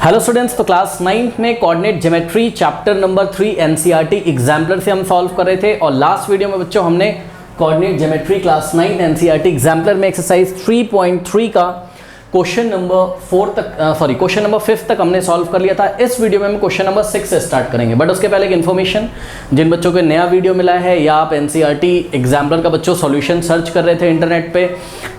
Hello students, तो class 9 में coordinate geometry chapter number 3 NCERT exemplar से हम सॉल्व कर रहे थे और लास्ट वीडियो में बच्चों हमने coordinate geometry class 9 NCERT exemplar में एक्सरसाइज 3.3 का क्वेश्चन नंबर 5 तक हमने सॉल्व कर लिया था। इस वीडियो में हम क्वेश्चन नंबर 6 से स्टार्ट करेंगे, बट उसके पहले एक इन्फॉर्मेशन, जिन बच्चों को नया वीडियो मिला है या आप एनसीईआरटी एग्जाम्पलर का बच्चों सॉल्यूशन सर्च कर रहे थे इंटरनेट पे,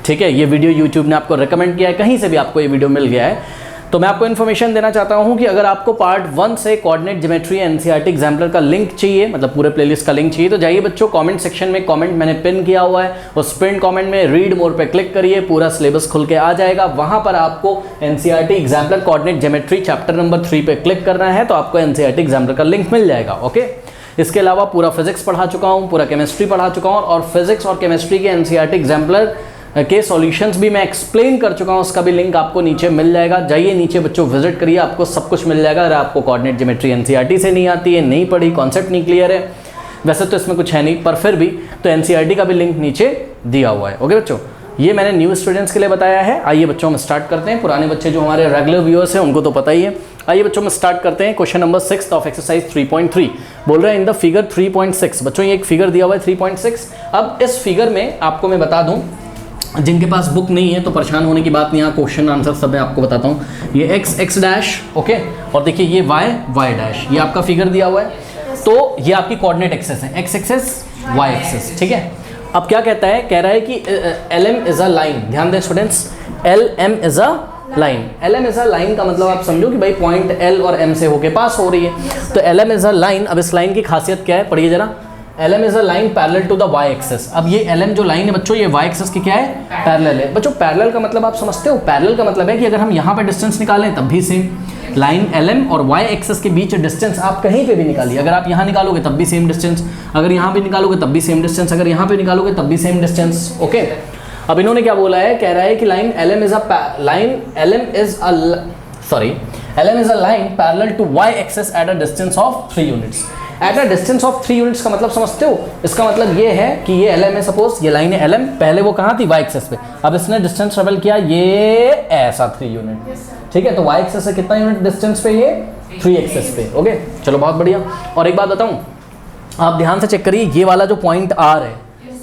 ठीक है, ये वीडियो यूट्यूब ने आपको रिकमेंड किया है, कहीं से भी आपको ये वीडियो मिल गया है, तो मैं आपको इन्फॉर्मेशन देना चाहता हूं कि अगर आपको पार्ट 1 से कोऑर्डिनेट ज्योमेट्री एनसीईआरटी एग्जाम्पलर का लिंक चाहिए, मतलब पूरे प्लेलिस्ट का लिंक चाहिए, तो जाइए बच्चों कमेंट सेक्शन में कमेंट मैंने पिन किया हुआ है, उस पिन कमेंट में रीड मोर पे क्लिक करिए, पूरा सिलेबस खुल के आ जाएगा। वहां पर आपको NCERT exemplar coordinate geometry chapter number 3 पे क्लिक करना है, तो आपको एनसीईआरटी एग्जाम्पलर का लिंक मिल जाएगा। ओके, इसके अलावा पूरा फिजिक्स पढ़ा चुका हूँ, पूरा केमिस्ट्री पढ़ा चुका हूँ और फिजिक्स और केमिस्ट्री के एनसीईआरटी एग्जाम्पलर के सॉल्यूशंस भी मैं एक्सप्लेन कर चुका हूं, उसका भी लिंक आपको नीचे मिल जाएगा। जाइए नीचे बच्चों विजिट करिए, आपको सब कुछ मिल जाएगा। अगर आपको कोऑर्डिनेट ज्योमेट्री एनसीईआरटी से नहीं आती है, नहीं पढ़ी, कॉन्सेप्ट नहीं क्लियर है, वैसे तो इसमें कुछ है नहीं, पर फिर भी तो एनसीईआरटी का भी लिंक नीचे दिया हुआ है। ओके बच्चों, ये मैंने न्यू स्टूडेंट्स के लिए बताया है। आइए बच्चों हम स्टार्ट करते हैं। पुराने बच्चे जो हमारे रेगुलर व्यूअर्स हैं उनको तो पता ही है। आइए बच्चों हम स्टार्ट करते हैं। क्वेश्चन नंबर 6 ऑफ एक्सरसाइज 3.3 बोल रहे हैं इन द फिगर 3.6। बच्चों ये एक फिगर दिया हुआ है 3.6। अब इस फिगर में आपको मैं बता दूं, जिनके पास बुक नहीं है तो परेशान होने की बात नहीं, यहाँ क्वेश्चन आंसर सब मैं आपको बताता हूँ। ये x डैश, ओके, और देखिए ये y डैश, ये आपका फिगर दिया हुआ है। तो ये आपकी कोऑर्डिनेट एक्सेस है, x एक्सेस y एक्सेस, ठीक है। अब क्या कहता है, कह रहा है कि LM इज अ लाइन। ध्यान दें students, LM is a line. LM is a line का मतलब आप समझो कि भाई पॉइंट L और M से होके पास हो रही है, तो LM इज अ लाइन। अब इस लाइन की खासियत क्या है, पढ़िए जरा। LM is a line parallel to the y axis. अब ये LM जो लाइन है बच्चों, ये y एक्सेस की क्या है, पैरेलल है। बच्चों पैरेलल का मतलब आप समझते हो, पैरेलल का मतलब है कि अगर हम यहाँ पे डिस्टेंस निकालें तब भी सेम। लाइन LM और y एक्सेस के बीच डिस्टेंस आप कहीं पे भी निकालिए, अगर आप यहाँ निकालोगे तब भी सेम डिस्टेंस, अगर यहाँ पे निकालोगे तब भी सेम डिस्टेंस, अगर यहाँ पे निकालोगे तब भी सेम डिस्टेंस। ओके, अब इन्होंने क्या बोला है, कह रहा है कि line LM is a line parallel to y axis at a distance of 3 units. At a distance of 3 units का मतलब समझते हो, इसका मतलब ये है कि ये LM है, सपोज ये लाइन है LM, पहले वो कहाँ थी, y एक्सेस पे, अब इसने डिस्टेंस ट्रेवल किया ये ऐसा 3 यूनिट, ठीक है। तो y एक्सेस से कितना यूनिट डिस्टेंस पे, ये 3 एक्सेस पे। ओके चलो बहुत बढ़िया। और एक बात बताऊं, आप ध्यान से चेक करिए, ये वाला जो पॉइंट R है,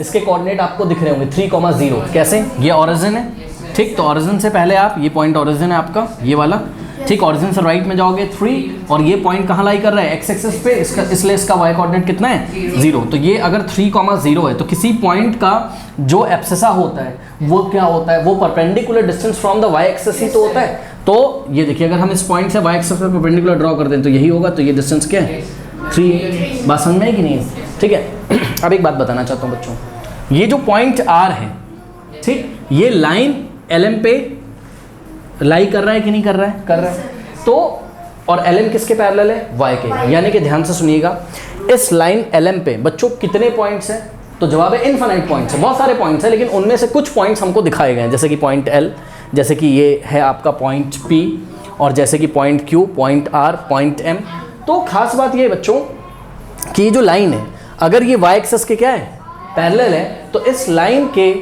इसके कोऑर्डिनेट आपको दिख रहे होंगे 3,0। कैसे, ये ओरिजिन है, ठीक, तो ओरिजिन से पहले आप, ये पॉइंट ओरिजिन है आपका, ये वाला, ठीक, ओरिजिन से राइट में जाओगे 3, और ये पॉइंट कहाँ लाई कर रहा है, x एक्सेस पे, इसका इसलिए इसका y कोऑर्डिनेट कितना है 0। तो ये अगर 3,0 है तो किसी पॉइंट का जो एब्सिसा होता है वो क्या होता है, वो perpendicular distance from the y axis ही तो होता है। तो ये देखिए, अगर हम इस पॉइंट से y एक्सेस पे परपेंडिकुलर ड्रॉ कर दें तो यही होगा, तो ये डिस्टेंस क्या है 3। बात समझ में आई कि नहीं, ठीक है। अब एक बात बताना चाहता हूँ बच्चों, ये जो पॉइंट R है, ठीक, ये लाइन LM पे लाई कर रहा है कि नहीं कर रहा है, कर रहा है। तो और LM किसके पैरेलल है, y के, यानी कि ध्यान से सुनिएगा, इस लाइन LM पे बच्चों कितने पॉइंट्स हैं, तो जवाब है इनफाइनाइट पॉइंट्स है, बहुत सारे पॉइंट्स हैं, लेकिन उनमें से कुछ पॉइंट्स हमको दिखाए गए हैं, जैसे कि पॉइंट L, जैसे कि ये है आपका पॉइंट P, और जैसे कि point Q, point R, point M। तो खास बात ये बच्चों कि ये जो लाइन है, अगर ये y एक्सेस के क्या है, पैरेलल है, तो इस लाइन के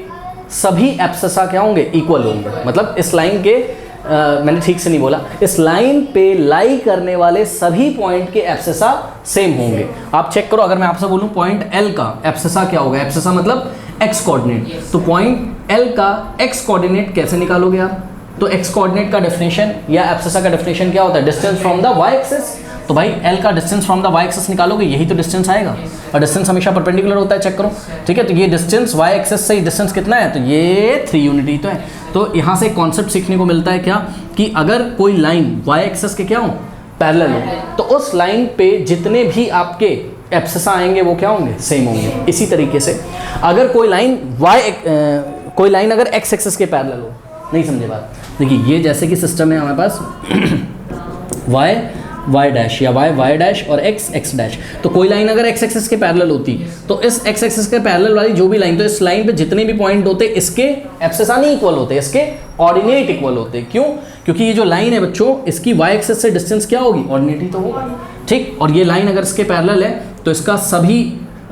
सभी एब्सिसा क्या होंगे, इक्वल होंगे। मतलब इस लाइन के मैंने ठीक से नहीं बोला, इस लाइन पे लाई करने वाले सभी पॉइंट के एब्सिसा सेम होंगे। आप चेक करो, अगर मैं आपसे बोलूं पॉइंट L का एब्सिसा क्या होगा, एब्सिसा मतलब x कोऑर्डिनेट, तो पॉइंट L का x कोऑर्डिनेट कैसे निकालोगे आप, तो x कोऑर्डिनेट का डेफिनेशन या एब्सिसा का डेफिनेशन क्या होता है, distance from the y axis. तो भाई L का distance from the y axis निकालोगे, यही तो डिस्टेंस आएगा, और डिस्टेंस हमेशा परपेंडिकुलर होता है, चेक करो, ठीक है। तो ये डिस्टेंस y एक्सिस से डिस्टेंस कितना है, तो ये 3 यूनिट ही तो है। तो यहाँ से कॉन्सेप्ट सीखने को मिलता है क्या, कि अगर कोई लाइन y एक्सिस के क्या हो, पैरेलल हो, तो उस लाइन पे जितने भी आपके एब्सिसा आएंगे वो क्या होंगे, सेम होंगे। इसी तरीके से अगर कोई लाइन अगर x एक्सिस के पैरेलल हो, नहीं समझे बात, देखिए ये जैसे कि सिस्टम है हमारे पास y डैश या y डैश और x डैश, तो कोई लाइन अगर x एक्सिस के पैरेलल होती तो इस x एक्सिस के पैरेलल वाली जो भी लाइन, तो इस लाइन पे जितने भी पॉइंट होते इसके एब्सिसा नहीं इक्वल होते, इसके ऑर्डिनेट इक्वल होते। क्यों, क्योंकि ये जो लाइन है बच्चों, इसकी y एक्सिस से डिस्टेंस क्या होगी, ऑर्डिनेट ही तो होगा, ठीक। और ये लाइन अगर इसके पैरेलल है तो इसका सभी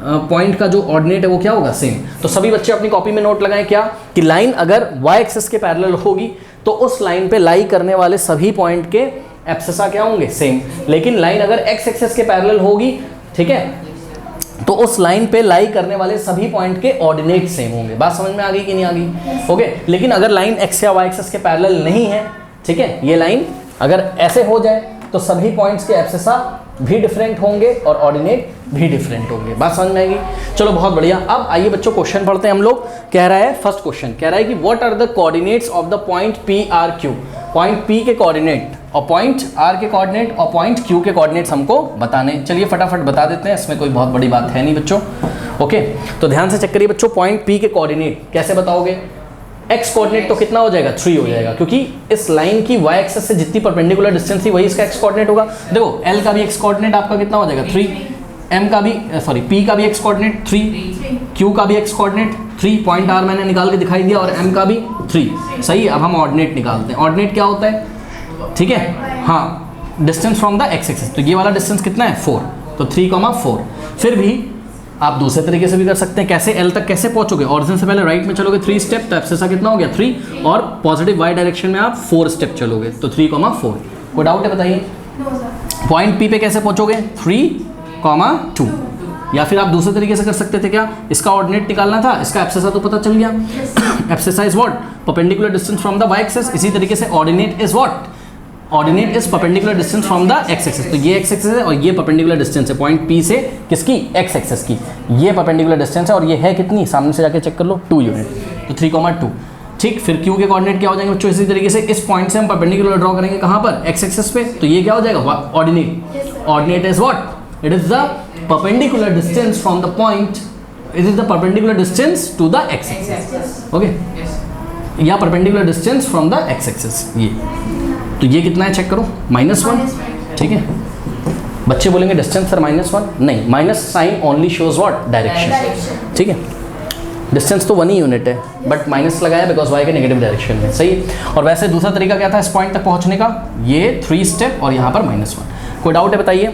पॉइंट का जो ऑर्डिनेट है वो क्या होगा, सेम। तो सभी बच्चे अपनी कॉपी में नोट लगाएं क्या, कि लाइन अगर y एक्सिस के पैरेलल होगी तो उस लाइन पे लाई करने वाले सभी पॉइंट के एब्सेसा क्या होंगे, सेम। लेकिन लाइन अगर एक्स एक्सिस के पैरेलल होगी, ठीक है, तो उस लाइन पे लाई करने वाले सभी पॉइंट के ऑर्डिनेट सेम होंगे। बात समझ में आ गई कि नहीं आ गई? ओके। लेकिन अगर लाइन एक्स या वाई एक्सिस के पैरेलल नहीं है, ठीक है, ये लाइन अगर ऐसे हो जाए तो सभी पॉइंट्स के एब्सेसा भी डिफरेंट होंगे और ऑर्डिनेट भी डिफरेंट होंगे। बात समझ में आएगी? चलो बहुत बढ़िया। अब आइए बच्चों क्वेश्चन पढ़ते हैं हम लोग। कह रहा है फर्स्ट क्वेश्चन कह रहा है कि what are the coordinates of the point P R Q. Point P के कोऑर्डिनेट और पॉइंट आर के कोऑर्डिनेट और पॉइंट क्यू के कोऑर्डिनेट्स हमको बताने। चलिए फटाफट बता देते हैं, इसमें कोई बहुत बड़ी बात है नहीं बच्चों। ओके, तो ध्यान से चेक करिए बच्चों। पॉइंट पी के कोऑर्डिनेट कैसे बताओगे? एक्स कोऑर्डिनेट तो कितना हो जाएगा, 3 हो जाएगा, क्योंकि इस लाइन की वाई एक्सिस से जितनी परपेंडिकुलर डिस्टेंस थी वही इसका एक्स कोऑर्डिनेट होगा। देखो एल का भी एक्स कोऑर्डिनेट आपका कितना हो जाएगा, 3। एम का भी पी का भी एक्स कोऑर्डिनेट 3, क्यू का भी एक्स कोऑर्डिनेट 3, पॉइंट आर मैंने निकाल के दिखाई दिया, और एम का भी 3। सही है। अब हम ऑर्डिनेट निकालते हैं। ऑर्डिनेट क्या होता है, ठीक है, हाँ, distance from the X axis. तो ये वाला डिस्टेंस कितना है, 4, तो 3,4। फिर भी आप दूसरे तरीके से भी कर सकते हैं। कैसे? एल तक कैसे पहुंचोगे? ऑरिजिन से पहले राइट में चलोगे 3 स्टेप, तो एब्सेसा कितना हो गया, 3, और पॉजिटिव वाई डायरेक्शन में आप 4 स्टेप चलोगे, तो 3,4। कोई डाउट है बताइए? पॉइंट पी पे कैसे पहुंचोगे, 3,2। या फिर आप दूसरे तरीके से कर सकते थे, क्या, इसका ऑर्डिनेट निकालना था, इसका एब्सेसा तो पता चल गया। Abscissa is what, perpendicular distance from the Y axis. इसी तरीके से ordinate is what, ordinate is perpendicular distance from the X axis. तो ये एक्स एक्सिस है और ये परपेंडिकुलर डिस्टेंस है पॉइंट पी से, किसकी, एक्स एक्सिस की। ये परपेंडिकुलर डिस्टेंस है और ये है कितनी, सामने से जाके चेक कर लो, 2 यूनिट, तो 3,2। ठीक, फिर क्यू के कोऑर्डिनेट क्या हो जाएंगे बच्चों? इसी तरीके से इस पॉइंट से हम परपेंडिकुलर ड्रॉ करेंगे, कहाँ पर, एक्स एक्सिस पे, तो ये क्या हो जाएगा, ordinate. Ordinate is what, it is the perpendicular distance from the point, it is the perpendicular distance to the X axis. Okay, या perpendicular distance from the X axis. ये तो ये कितना है चेक करो, -1। ठीक है, बच्चे बोलेंगे डिस्टेंस सर -1, नहीं, minus sign only shows what, direction. ठीक है, डिस्टेंस तो 1 ही यूनिट है, बट माइनस लगाया बिकॉज वाई के नेगेटिव डायरेक्शन में। सही। और वैसे दूसरा तरीका क्या था इस पॉइंट तक पहुंचने का, ये 3 स्टेप और यहाँ पर -1। कोई डाउट है बताइए?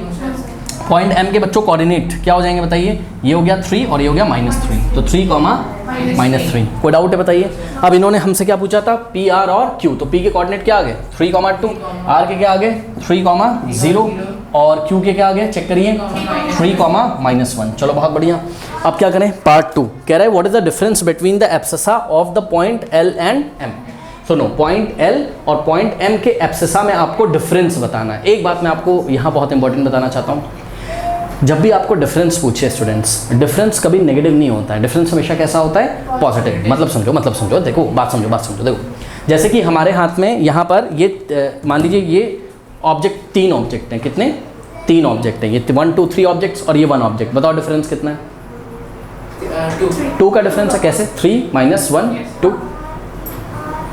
पॉइंट एम के बच्चों कोऑर्डिनेट क्या हो जाएंगे बताइए? ये हो गया 3 और ये हो गया -3, तो 3, -3। कोई डाउट है बताइए? अब इन्होंने हमसे क्या पूछा था, पी आर और क्यू, तो पी के कोऑर्डिनेट क्या आ गए, 3,2, आर के क्या आ गए, 3,0, और क्यू के क्या आ गए चेक करिए, 3,-1। चलो बहुत बढ़िया। अब क्या करें, पार्ट 2 कह रहा है what is the difference between the abscissa of the point L and M. सुनो, पॉइंट एल और पॉइंट एम के एब्सेसा में आपको डिफरेंस बताना है। एक बात मैं आपको यहाँ बहुत इंपॉर्टेंट बताना चाहता हूँ, जब भी आपको डिफरेंस पूछे स्टूडेंट्स, डिफरेंस कभी नेगेटिव नहीं होता है, डिफरेंस हमेशा कैसा होता है, पॉजिटिव। मतलब समझो, देखो बात समझो। देखो जैसे कि हमारे हाथ में यहाँ पर ये मान लीजिए ये ऑब्जेक्ट, 3 ऑब्जेक्ट हैं, कितने, 3 ऑब्जेक्ट हैं, ये 1 2 3 ऑब्जेक्ट्स और ये 1 ऑब्जेक्ट। बताओ डिफरेंस कितना है, 2 का डिफरेंस है। कैसे, 3 - 1 2।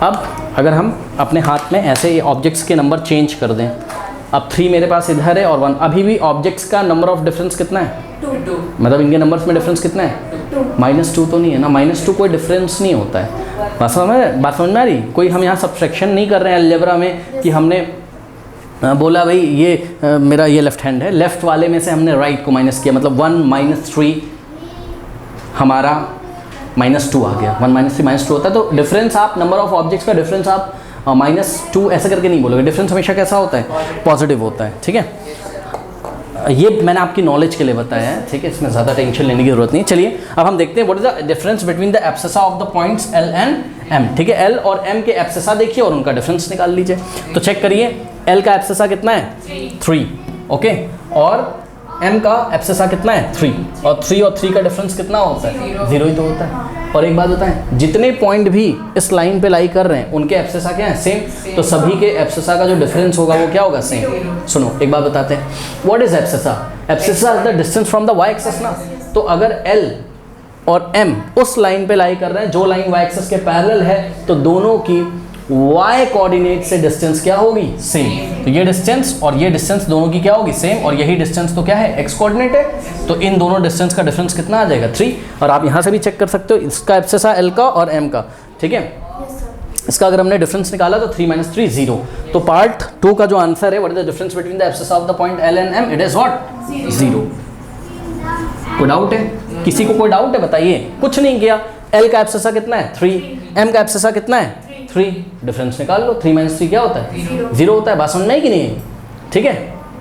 अब अगर हम अपने हाथ में ऐसे ये ऑब्जेक्ट्स के नंबर चेंज कर दें, अब 3 मेरे पास इधर है और 1, अभी भी ऑब्जेक्ट्स का नंबर ऑफ डिफरेंस कितना है, 2। मतलब इनके नंबर्स में डिफरेंस कितना है, 2 तो नहीं है ना, -2 कोई डिफरेंस नहीं होता है। बात समझ में आ रही? कोई हम यहाँ सब्सट्रैक्शन नहीं कर रहे हैं अलजेब्रा में कि हमने बोला भाई ये मेरा ये लेफ्ट हैंड है, लेफ्ट वाले में से हमने राइट को माइनस किया, मतलब 1 - 3 हमारा -2 आ गया। 1 - 3 -2 होता है। तो डिफरेंस आप नंबर ऑफ ऑब्जेक्ट्स का डिफरेंस आप -2 ऐसे करके नहीं बोलोगे, डिफरेंस हमेशा कैसा होता है, पॉजिटिव होता है। ठीक है, ये मैंने आपकी नॉलेज के लिए बताया है। ठीक है, इसमें ज़्यादा टेंशन लेने की जरूरत नहीं। चलिए अब हम देखते हैं what is the difference between the abscissa of the points L and M. ठीक है, एल और एम के एब्सेसा देखिए और उनका डिफरेंस निकाल लीजिए। तो चेक करिए, एल का एब्सेसा कितना है, 3। ओके, और एम का एब्सेसा कितना है, 3, और 3 और 3 का डिफरेंस कितना होता है, 0 ही तो होता है। और एक बात बताएं, जितने पॉइंट भी इस लाइन पे लाई कर रहे हैं उनके एब्सेसा क्या है, सेम। तो सभी के एब्सेसा का जो डिफरेंस होगा वो क्या होगा, सेम। सुनो एक बात बताते हैं, what is abscissa? Abscissa is the distance from the Y axis ना। तो अगर एल और एम उस लाइन पे लाई कर रहे हैं जो लाइन वाई एक्सिस के पैरेलल है, तो दोनों की y कोऑर्डिनेट से डिस्टेंस क्या होगी, सेम। तो ये डिस्टेंस और ये डिस्टेंस दोनों की क्या होगी, सेम। और यही डिस्टेंस तो क्या है, x कोऑर्डिनेट है। तो इन दोनों डिस्टेंस का डिफरेंस कितना आ जाएगा, 3। और आप यहाँ से भी चेक कर सकते हो, इसका एब्सेसा l का और m का। ठीक है, इसका अगर हमने डिफरेंस निकाला तो 3 - 3 0। तो पार्ट 2 का जो आंसर है, what is the difference between the abscissa of the point l and m, it is what, 0। कोई डाउट है? किसी को कोई डाउट है बताइए? कुछ नहीं किया, l का एब्सेसा कितना है, 3, m का एब्सेसा कितना है, 3, डिफरेंस निकाल लो। 3 - 3 क्या होता है, 0 होता है। बात समझ में आई कि नहीं? ठीक है,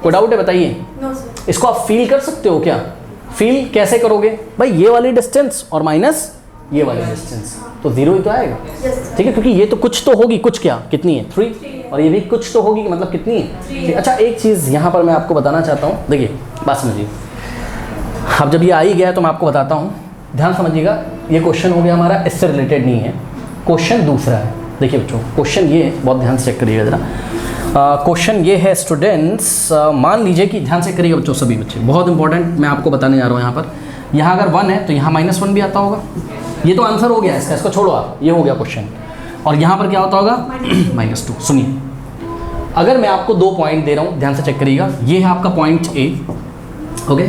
कोई डाउट है बताइए? No sir. इसको आप फील कर सकते हो क्या? फील कैसे करोगे भाई? ये वाली डिस्टेंस और माइनस ये वाली डिस्टेंस, तो 0 ही तो आएगा, यस ठीक है, क्योंकि ये तो कुछ तो होगी, कुछ क्या, कितनी है 3, और ये भी कुछ तो होगी, मतलब कितनी है 3। अच्छा एक चीज़ यहाँ पर मैं आपको बताना चाहता हूँ, देखिए बात समझिए। अब जब ये आ ही गया है तो मैं आपको बताता हूँ, ध्यान समझिएगा। ये क्वेश्चन हो गया हमारा, इससे रिलेटेड नहीं है, क्वेश्चन दूसरा है। देखिए बच्चों क्वेश्चन ये, बहुत ध्यान से चेक करिएगा जरा। क्वेश्चन ये है स्टूडेंट्स, मान लीजिए कि, ध्यान से करिएगा बच्चों सभी बच्चे, बहुत इंपॉर्टेंट मैं आपको बताने जा रहा हूँ यहाँ पर। यहाँ अगर 1 है तो यहाँ -1 भी आता होगा, ये तो आंसर हो गया इसका, इसको छोड़ो आप, ये हो गया क्वेश्चन। और यहाँ पर क्या होता होगा -2। सुनिए, अगर मैं आपको 2 पॉइंट दे रहा हूँ, ध्यान से चेक करिएगा, ये है आपका पॉइंट A, ओके,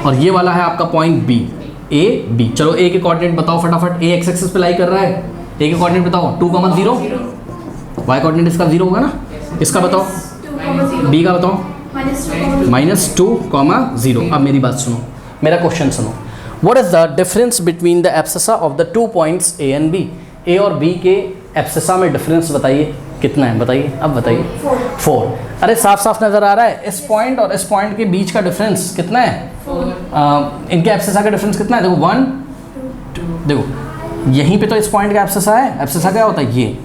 और ये वाला है आपका पॉइंट B, A B। चलो A के कोऑर्डिनेट बताओ फटाफट, A एक्स एक्सिस पे लाई कर रहा है, A के कोऑर्डिनेट बताओ 2, 0, y कोऑर्डिनेट इसका 0 होगा ना, इसका बताओ, B का बताओ -2, 0। अब मेरी बात सुनो, मेरा क्वेश्चन सुनो। What is the difference between the abscissa of the 2 points A and B? A और B के एब्सेसा में डिफरेंस बताइए कितना है, बताइए, अब बताइए। 4। अरे साफ साफ नज़र आ रहा है, इस पॉइंट और इस पॉइंट के बीच का डिफरेंस कितना है? 4। इनके एब्सेसा का डिफरेंस कितना है? देखो 1 2, देखो यहीं पे तो इस पॉइंट का एब्सेसा है, एब्सेसा क्या होता है ये,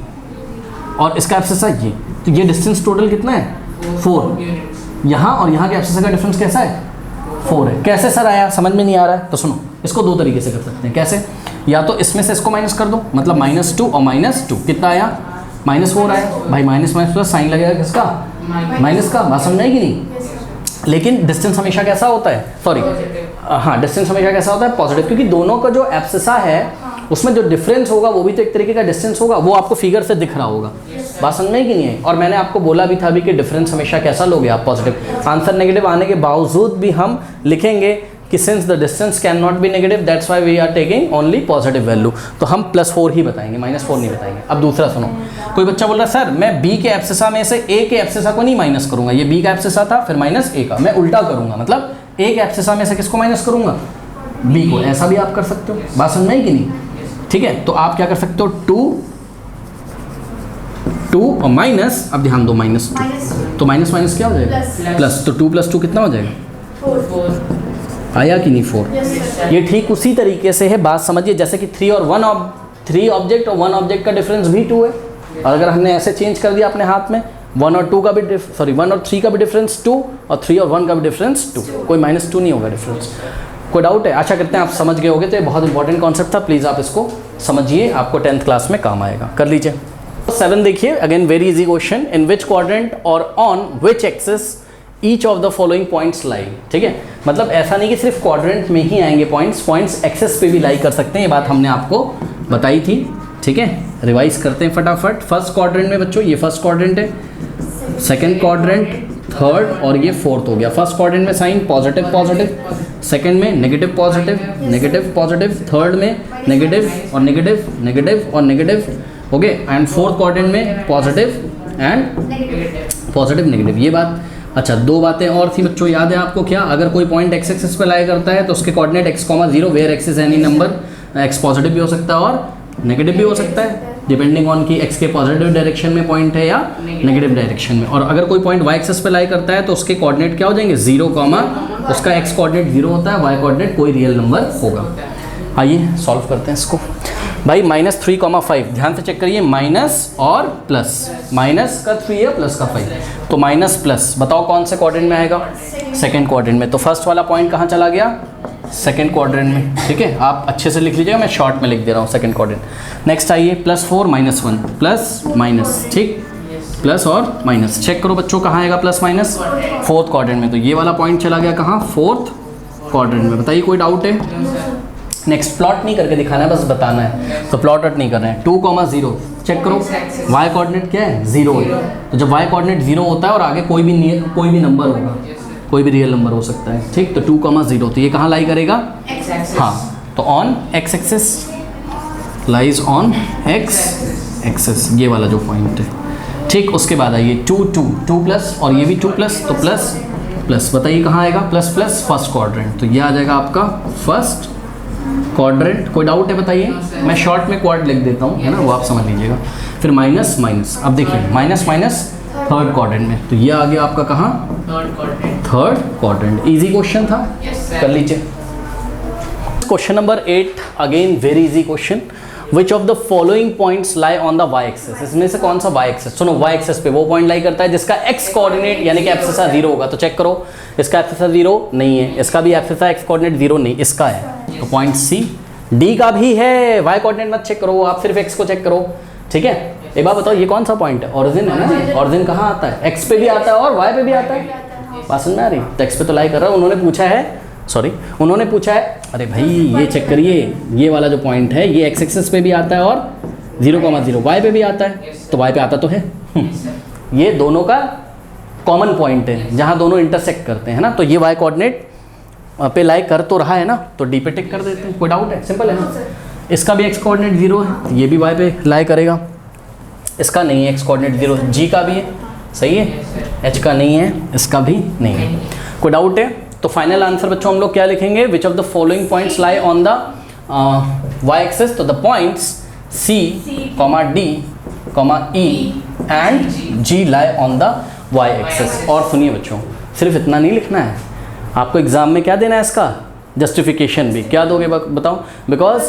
और इसका एब्सेसा ये, तो ये डिस्टेंस टोटल कितना है? 4। यहाँ और यहाँ के एब्सेसा का डिफरेंस कैसा है? 4 है। कैसे सर आया, समझ में नहीं आ रहा है? तो सुनो, इसको 2 तरीके से कर सकते हैं। कैसे? या तो इसमें से इसको माइनस कर दो, मतलब -2 और -2 कितना आया? -4 आया। भाई माइनस प्लस साइन लगेगा किसका? माइनस का। बात समझ आएगी नहीं? लेकिन डिस्टेंस हमेशा कैसा होता है, सॉरी हाँ, डिस्टेंस हमेशा कैसा होता है? पॉजिटिव, क्योंकि दोनों का जो एब्सेसा है उसमें जो डिफरेंस होगा वो भी तो एक तरीके का डिस्टेंस होगा, वो आपको फिगर से दिख रहा होगा। बात समझ में कि नहीं है? और मैंने आपको बोला भी था अभी कि डिफरेंस हमेशा कैसा लोगे आप? पॉजिटिव। आंसर नेगेटिव आने के बावजूद भी हम लिखेंगे कि since the distance can not be negative that's why we are taking only positive value, तो हम +4 ही बताएंगे, -4 नहीं बताएंगे। अब दूसरा सुनो, कोई बच्चा बोल रहा है सर मैं B के एब्सेसा में से A के एब्सेसा को नहीं माइनस करूंगा, ये B का एब्सेसा था फिर -A का, मैं उल्टा करूंगा, मतलब A के एब्सेसा में से किसको माइनस करूंगा? B को। ऐसा भी आप कर सकते हो, बात समझ में आई कि नहीं? ठीक है, तो आप क्या कर सकते हो, 2 और माइनस, अब ध्यान दो -2, तो माइनस क्या हो जाएगा? प्लस, तो 2 + 2 कितना हो जाएगा? 4। आया कि नहीं? 4। ये ठीक उसी तरीके से है, बात समझिए, जैसे कि 3 ऑब्जेक्ट और 1 ऑब्जेक्ट का डिफरेंस भी 2 है, और अगर हमने ऐसे चेंज कर दिया अपने हाथ में, 1 और 2 का भी 1 और 3 का भी डिफरेंस 2, और 3 और 1 का भी डिफरेंस 2, कोई -2 नहीं होगा डिफरेंस। कोई डाउट है? आशा करते हैं आप समझ गए होगे, तो ये बहुत इंपॉर्टेंट कॉन्सेप्ट था, प्लीज़ आप इसको समझिए, आपको 10th क्लास में काम आएगा। कर लीजिए। 7 देखिए, again very easy question, in which quadrant और on which axis each of the following points lie. ठीक है, मतलब ऐसा नहीं कि सिर्फ क्वाड्रेंट में ही आएंगे पॉइंट्स एक्सेस पे भी लाई कर सकते हैं, ये बात हमने आपको बताई थी। ठीक है, रिवाइज करते हैं फटाफट। फर्स्ट क्वाड्रेंट में बच्चों, ये फर्स्ट क्वाड्रेंट है, सेकंड क्वाड्रेंट, थर्ड और ये फोर्थ हो गया। फर्स्ट क्वाड्रेंट में साइन पॉजिटिव पॉजिटिव, सेकंड में negative positive negative positive, third में नेगेटिव और नेगेटिव नेगेटिव और negative, okay, and fourth quadrant में पॉजिटिव एंड पॉजिटिव नेगेटिव। ये बात, अच्छा 2 बातें और थी बच्चों, याद है आपको क्या? अगर कोई पॉइंट x एक्सिस पे लाई करता है तो उसके coordinate x, 0 where x is any number, x positive भी हो सकता है और नेगेटिव भी हो सकता है, डिपेंडिंग ऑन कि x के पॉजिटिव डायरेक्शन में पॉइंट है या नेगेटिव डायरेक्शन में। और अगर कोई पॉइंट y एक्सिस पे लाई करता है तो उसके कोऑर्डिनेट क्या हो जाएंगे? 0, उसका x कोऑर्डिनेट 0 होता है, y कोऑर्डिनेट कोई रियल नंबर होगा। आइए सॉल्व करते हैं इसको। भाई -3,5, ध्यान से चेक करिए, माइनस और प्लस, माइनस का 3 है, प्लस का 5, तो माइनस प्लस, बताओ कौन से क्वाड्रेंट में आएगा? सेकंड क्वाड्रेंट में। तो फर्स्ट वाला पॉइंट कहाँ चला गया? सेकंड क्वाड्रेंट में। ठीक है, आप अच्छे से लिख लीजिएगा, मैं शॉर्ट में लिख दे रहा हूँ सेकंड क्वाड्रेंट। नेक्स्ट आइए, +4 -1, प्लस माइनस, ठीक, प्लस और माइनस, चेक करो बच्चों कहाँ आएगा प्लस माइनस? फोर्थ क्वाड्रेंट में। तो ये वाला पॉइंट चला गया कहाँ? फोर्थ क्वाड्रेंट में। बताइए कोई डाउट है? नेक्स्ट, प्लॉट नहीं करके दिखाना है, बस बताना है, तो प्लॉट नहीं कर रहे हैं। 2,0, चेक करो, y कोऑर्डिनेट क्या है? 0 है, तो जब y कोऑर्डिनेट 0 होता है और आगे कोई भी नंबर होगा, कोई भी रियल नंबर हो सकता है, ठीक, तो 2,0, तो ये कहाँ लाई करेगा? हाँ, तो on x axis, lies on x axis, ये वाला जो पॉइंट है, ठीक। उसके बाद आइए 2 प्लस, और ये भी 2 प्लस, तो प्लस प्लस, बताइए कहाँ आएगा? प्लस प्लस फर्स्ट क्वाड्रेंट, तो ये आ जाएगा आपका फर्स्ट क्वाड्रेंट। कोई डाउट है बताइए? मैं शॉर्ट में क्वाड लिख देता हूँ, है ना, वो आप समझ लीजिएगा। फिर माइनस माइनस, अब देखिए माइनस माइनस थर्ड क्वाड्रेंट में, तो ये आ गया आपका कहाँ? Third quadrant. इजी क्वेश्चन था, कर लीजिए। Question number 8 again very easy question. Which of the following points lie on the Y axis, इसमें से कौन सा वाई एक्सेस, सुनो वाई एक्सेस पे वो पॉइंट लाई करता है जिसका एक्स कोऑर्डिनेट यानी कि एब्सिसा 0 होगा। तो चेक करो, इसका एब्सिसा 0 नहीं है, इसका भी एब्सिसा एक्स कोऑर्डिनेट 0 नहीं, इसका है। तो पॉइंट सी। डी का भी है, वाई कोऑर्डिनेट मत चेक करो, आप सिर्फ एक्स को चेक करो, ठीक है। एक बात बताओ, ये कौन सा पॉइंट है, ओरिजिन है ना, ओरिजिन कहाँ आता है, एक्स पे भी आता है और वाई पे भी आता है। बात समझ में आ रही, तो एक्स पे तो लाई कर रहा है। उन्होंने पूछा है, अरे भाई ये चेक करिए, ये वाला जो पॉइंट है ये एक्स एक्सिस पे भी आता है और 0,0 वाई पे भी आता है, तो वाई पे आता तो है। ये दोनों का कॉमन पॉइंट है जहाँ दोनों इंटरसेक्ट करते हैं ना, तो ये वाई कोऑर्डिनेट पे लाई कर तो रहा है ना, तो डी पे टिक कर देते हैं। कोई डाउट है, सिंपल है ना। इसका भी एक्स कोऑर्डिनेट 0 है, ये भी वाई पे लाई करेगा। इसका नहीं है एक्स कोऑर्डिनेट 0, जी का भी है, सही है, एच का नहीं है, इसका भी नहीं है। कोई डाउट है? तो फाइनल आंसर बच्चों हम लोग क्या लिखेंगे, which of the following points lie on the Y axis. तो the points C, D, E and G lie on the Y axis. और सुनिए बच्चों, सिर्फ इतना नहीं लिखना है, आपको एग्जाम में क्या देना है, इसका जस्टिफिकेशन भी। क्या दोगे बताओ, बिकॉज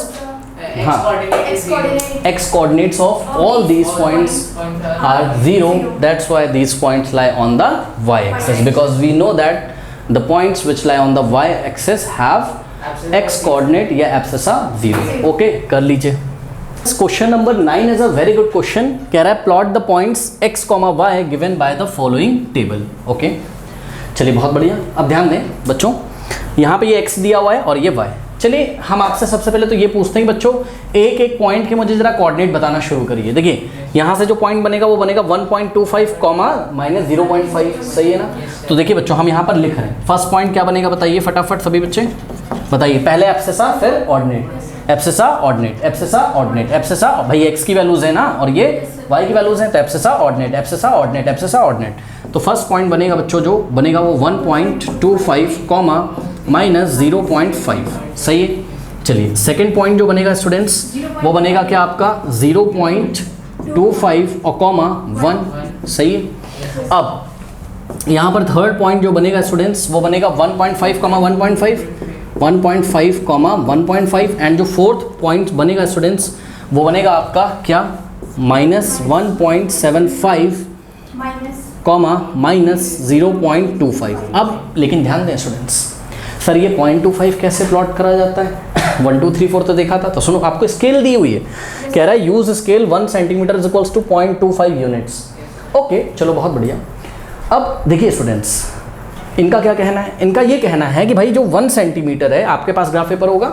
हाँ, x coordinates of all these points are 0, that's why these points lie on the y axis, because we know that the points which lie on the y axis have x coordinate या abscissa 0। okay, कर लीजिए। Question number 9 is a very good question। कह रहा है plot the points x, y given by the following table। okay, चलिए बहुत बढ़िया। अब ध्यान दें बच्चों, यहाँ पे ये x दिया हुआ है और ये y। चलिए हम आपसे सबसे पहले तो ये पूछते हैं बच्चों, एक एक पॉइंट के मुझे जरा कोऑर्डिनेट बताना शुरू करिए। देखिए यहाँ से जो पॉइंट बनेगा वो बनेगा 1.25 माइनस 0.5, सही है ना। तो देखिए बच्चों हम यहाँ पर लिख रहे हैं, फर्स्ट पॉइंट क्या बनेगा बताइए फटाफट सभी बच्चे बताइए। पहले एब्सिसा फिर ordinate, abscissa ordinate, abscissa ordinate, abscissa, भाई एक्स की वैल्यूज है ना और ये वाई की वैल्यूज हैं, तो abscissa ordinate, abscissa ordinate, abscissa ordinate. तो फर्स्ट पॉइंट बनेगा बच्चों, जो बनेगा वो 1.25 माइनस 0.5, सही है। चलिए सेकेंड पॉइंट जो बनेगा स्टूडेंट्स, वो बनेगा क्या आपका 0.25 और 1, सही है। अब यहाँ पर थर्ड पॉइंट जो बनेगा स्टूडेंट्स, वो बनेगा 1.5 1.5, 1.5 1.5 एंड जो फोर्थ पॉइंट बनेगा स्टूडेंट्स, वो बनेगा आपका क्या माइनस 1.75 माइनस 0.25। अब लेकिन ध्यान दें स्टूडेंट्स, सर ये 0.25 कैसे प्लॉट करा जाता है, 1 2 3 4 तो देखा था। तो सुनो, आपको स्केल दी हुई है, कह रहा है use scale 1 centimetre is equals to 0.25 units. Okay चलो बहुत बढ़िया। अब देखिए स्टूडेंट्स, इनका क्या कहना है, इनका ये कहना है कि भाई जो 1 सेंटीमीटर है, आपके पास ग्राफ पेपर होगा,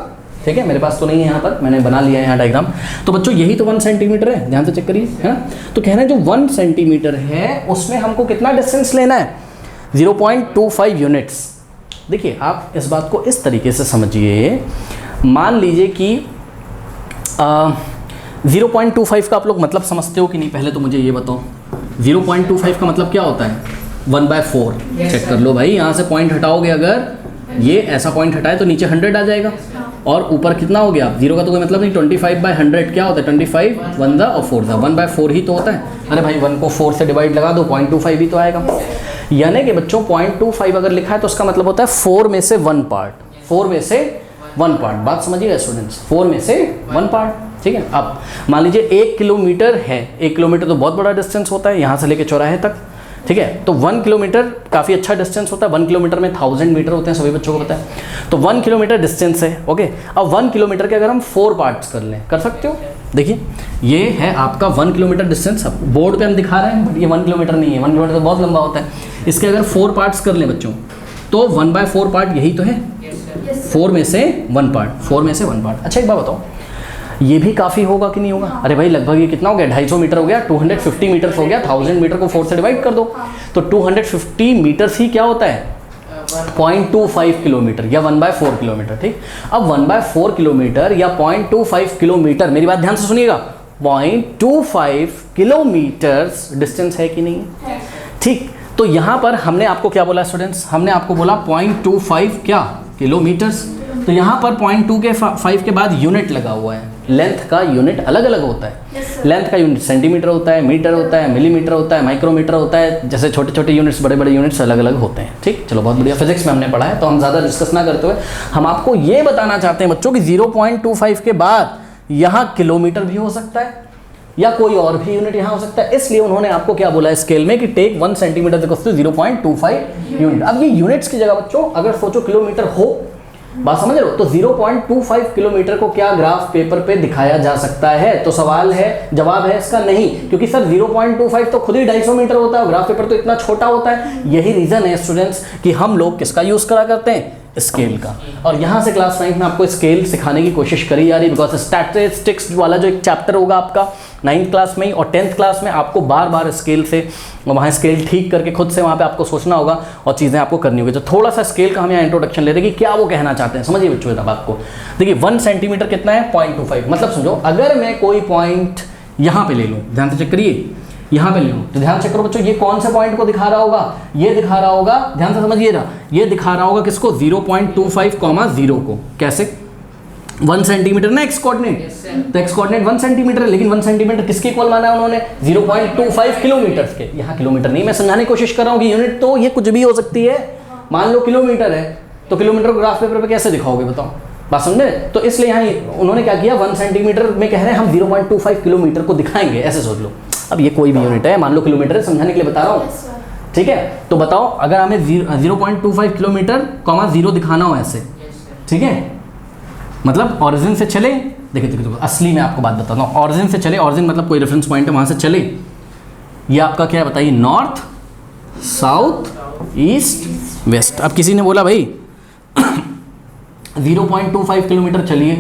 ठीक है, मेरे पास तो नहीं है, यहाँ पर मैंने बना लिया है यहाँ डायग्राम। तो बच्चों यही तो 1 सेंटीमीटर है, ध्यान से चेक करिए, है ना। तो कहना है जो 1 सेंटीमीटर है उसमें हमको कितना डिस्टेंस लेना है, 0.25 यूनिट्स। देखिए आप इस बात को इस तरीके से समझिए, मान लीजिए कि 0.25 का आप लोग मतलब समझते हो कि नहीं, पहले तो मुझे ये बताओ 0.25 का मतलब क्या होता है, 1/4। चेक कर लो भाई, यहाँ से पॉइंट हटाओगे, अगर ये ऐसा पॉइंट हटाए तो नीचे 100 आ जाएगा, और ऊपर कितना हो गया, 0 का तो कोई मतलब नहीं, 25/100 क्या होता है, 25 1 और 4 1/4 ही तो होता है। अरे भाई 1 को 4 से डिवाइड लगा दो, 0.25 ही तो आएगा। यानी कि बच्चों 0.25 अगर लिखा है तो उसका मतलब होता है 4 में से 1 पार्ट, 4 में से 1 पार्ट। बात समझिएगा स्टूडेंट्स, 4 में से 1 पार्ट, ठीक है। अब मान लीजिए 1 किलोमीटर है, 1 किलोमीटर तो बहुत बड़ा डिस्टेंस होता है यहाँ से लेके चौराहे तक, ठीक है। तो 1 किलोमीटर काफ़ी अच्छा डिस्टेंस होता है, 1 किलोमीटर में 1000 मीटर होते हैं, सभी बच्चों को पता है। तो 1 किलोमीटर डिस्टेंस है, ओके। अब 1 किलोमीटर के अगर हम 4 पार्ट्स कर लें, कर सकते हो। देखिए ये है आपका 1 किलोमीटर डिस्टेंस, अब बोर्ड पे हम दिखा रहे हैं बट ये 1 किलोमीटर नहीं है, 1 किलोमीटर तो बहुत लंबा होता है। इसके अगर 4 पार्ट्स कर लें बच्चों, तो 1/4 पार्ट यही तो है, 4 में से 1 पार्ट, 4 में से 1 पार्ट। अच्छा एक बात बताओ, ये भी काफ़ी होगा कि नहीं होगा, अरे भाई लगभग ये कितना हो गया, 250 मीटर हो गया, 250 मीटर्स हो गया, 1000 मीटर को 4 से डिवाइड कर दो, तो 250 मीटर्स ही क्या होता है, 0.25 किलोमीटर या 1/4 किलोमीटर, ठीक। अब 1/4 किलोमीटर या 0.25 किलोमीटर, मेरी बात ध्यान से सुनिएगा, 0.25 किलोमीटर्स डिस्टेंस है कि नहीं, ठीक। तो यहाँ पर हमने आपको क्या बोला स्टूडेंट्स, हमने आपको बोला 0.25 क्या किलोमीटर्स, तो यहाँ पर 0.2 के 5 के बाद यूनिट लगा हुआ है। लेंथ का यूनिट अलग अलग होता है। लेंथ का यूनिट सेंटीमीटर होता है, मीटर होता है, मिलीमीटर होता है, माइक्रोमीटर होता है। जैसे छोटे छोटे यूनिट्स, बड़े बड़े यूनिट्स अलग अलग होते हैं। ठीक, चलो बहुत बढ़िया। फिजिक्स में हमने पढ़ा है तो हम ज़्यादा डिस्कस ना करते हुए हम आपको ये बताना चाहते हैं बच्चों कि 0.25 के बाद यहाँ किलोमीटर भी हो सकता है या कोई और भी यूनिट यहाँ हो सकता है। इसलिए उन्होंने आपको क्या बोला है स्केल में कि take 1 centimetre equals to 0.25 unit. अब ये यूनिट्स की जगह बच्चों अगर सोचो किलोमीटर हो, बात समझ रहे हो, तो 0.25 किलोमीटर को क्या ग्राफ पेपर पे दिखाया जा सकता है? तो सवाल है, जवाब है इसका नहीं, क्योंकि सर 0.25 तो खुद ही 250 मीटर होता है, ग्राफ पेपर तो इतना छोटा होता है। यही रीजन है स्टूडेंट्स कि हम लोग किसका यूज करा करते हैं, स्केल का। और यहाँ से क्लास 9 में आपको स्केल सिखाने की कोशिश करी जा रही है, बिकॉज स्टैटिस्टिक्स वाला जो एक चैप्टर होगा आपका 9th क्लास में ही और 10th क्लास में आपको बार बार स्केल से वहाँ स्केल ठीक करके खुद से वहाँ पे आपको सोचना होगा और चीज़ें आपको करनी होगी। तो थोड़ा सा स्केल का हम यहाँ इंट्रोडक्शन लेते हैं कि क्या वो कहना चाहते हैं। समझिए बच्चों इस बात को। देखिए 1 सेंटीमीटर कितना है, 0.25। मतलब समझो अगर मैं कोई पॉइंट यहाँ पे ले लूँ, ध्यान से चेक करिए, यहाँ पे ले लूँ तो ध्यान चेक करो बच्चों, ये कौन से पॉइंट को दिखा रहा होगा, ये दिखा रहा होगा, ध्यान से समझिएगा, ये दिखा रहा होगा किसको, 0.25, 0 को। कैसे? 1 सेंटीमीटर ना एक्स कोऑर्डिनेट, तो एक्स कोऑर्डिनेट 1 सेंटीमीटर है, लेकिन 1 सेंटीमीटर किसके इक्वल माना है उन्होंने, 0.25 किलोमीटर के। यहाँ किलोमीटर नहीं, मैं समझाने की कोशिश कर रहा हूँ कि यूनिट तो ये कुछ भी हो सकती है। मान लो किलोमीटर है तो किलोमीटर को ग्राफ पेपर पे कैसे दिखाओगे बताओ, बात समझे? तो इसलिए यहाँ उन्होंने क्या किया, 1 सेंटीमीटर में कह रहे हैं हम 0.25 किलोमीटर को दिखाएंगे, ऐसे सोच लो। अब ये कोई भी यूनिट है, मान लो किलोमीटर है, समझाने के लिए बता रहा हूँ, ठीक है? तो बताओ अगर हमें 0.25 किलोमीटर, 0 दिखाना हो ऐसे, ठीक है, मतलब ऑरिजिन से चले, देखिए असली में आपको बात बताता हूँ, ऑरिजिन से चले, ऑरिजिन मतलब कोई रेफरेंस पॉइंट है, वहाँ से चले, ये आपका क्या है बताइए, नॉर्थ, साउथ, ईस्ट, वेस्ट। अब किसी ने बोला भाई 0.25 किलोमीटर चलिए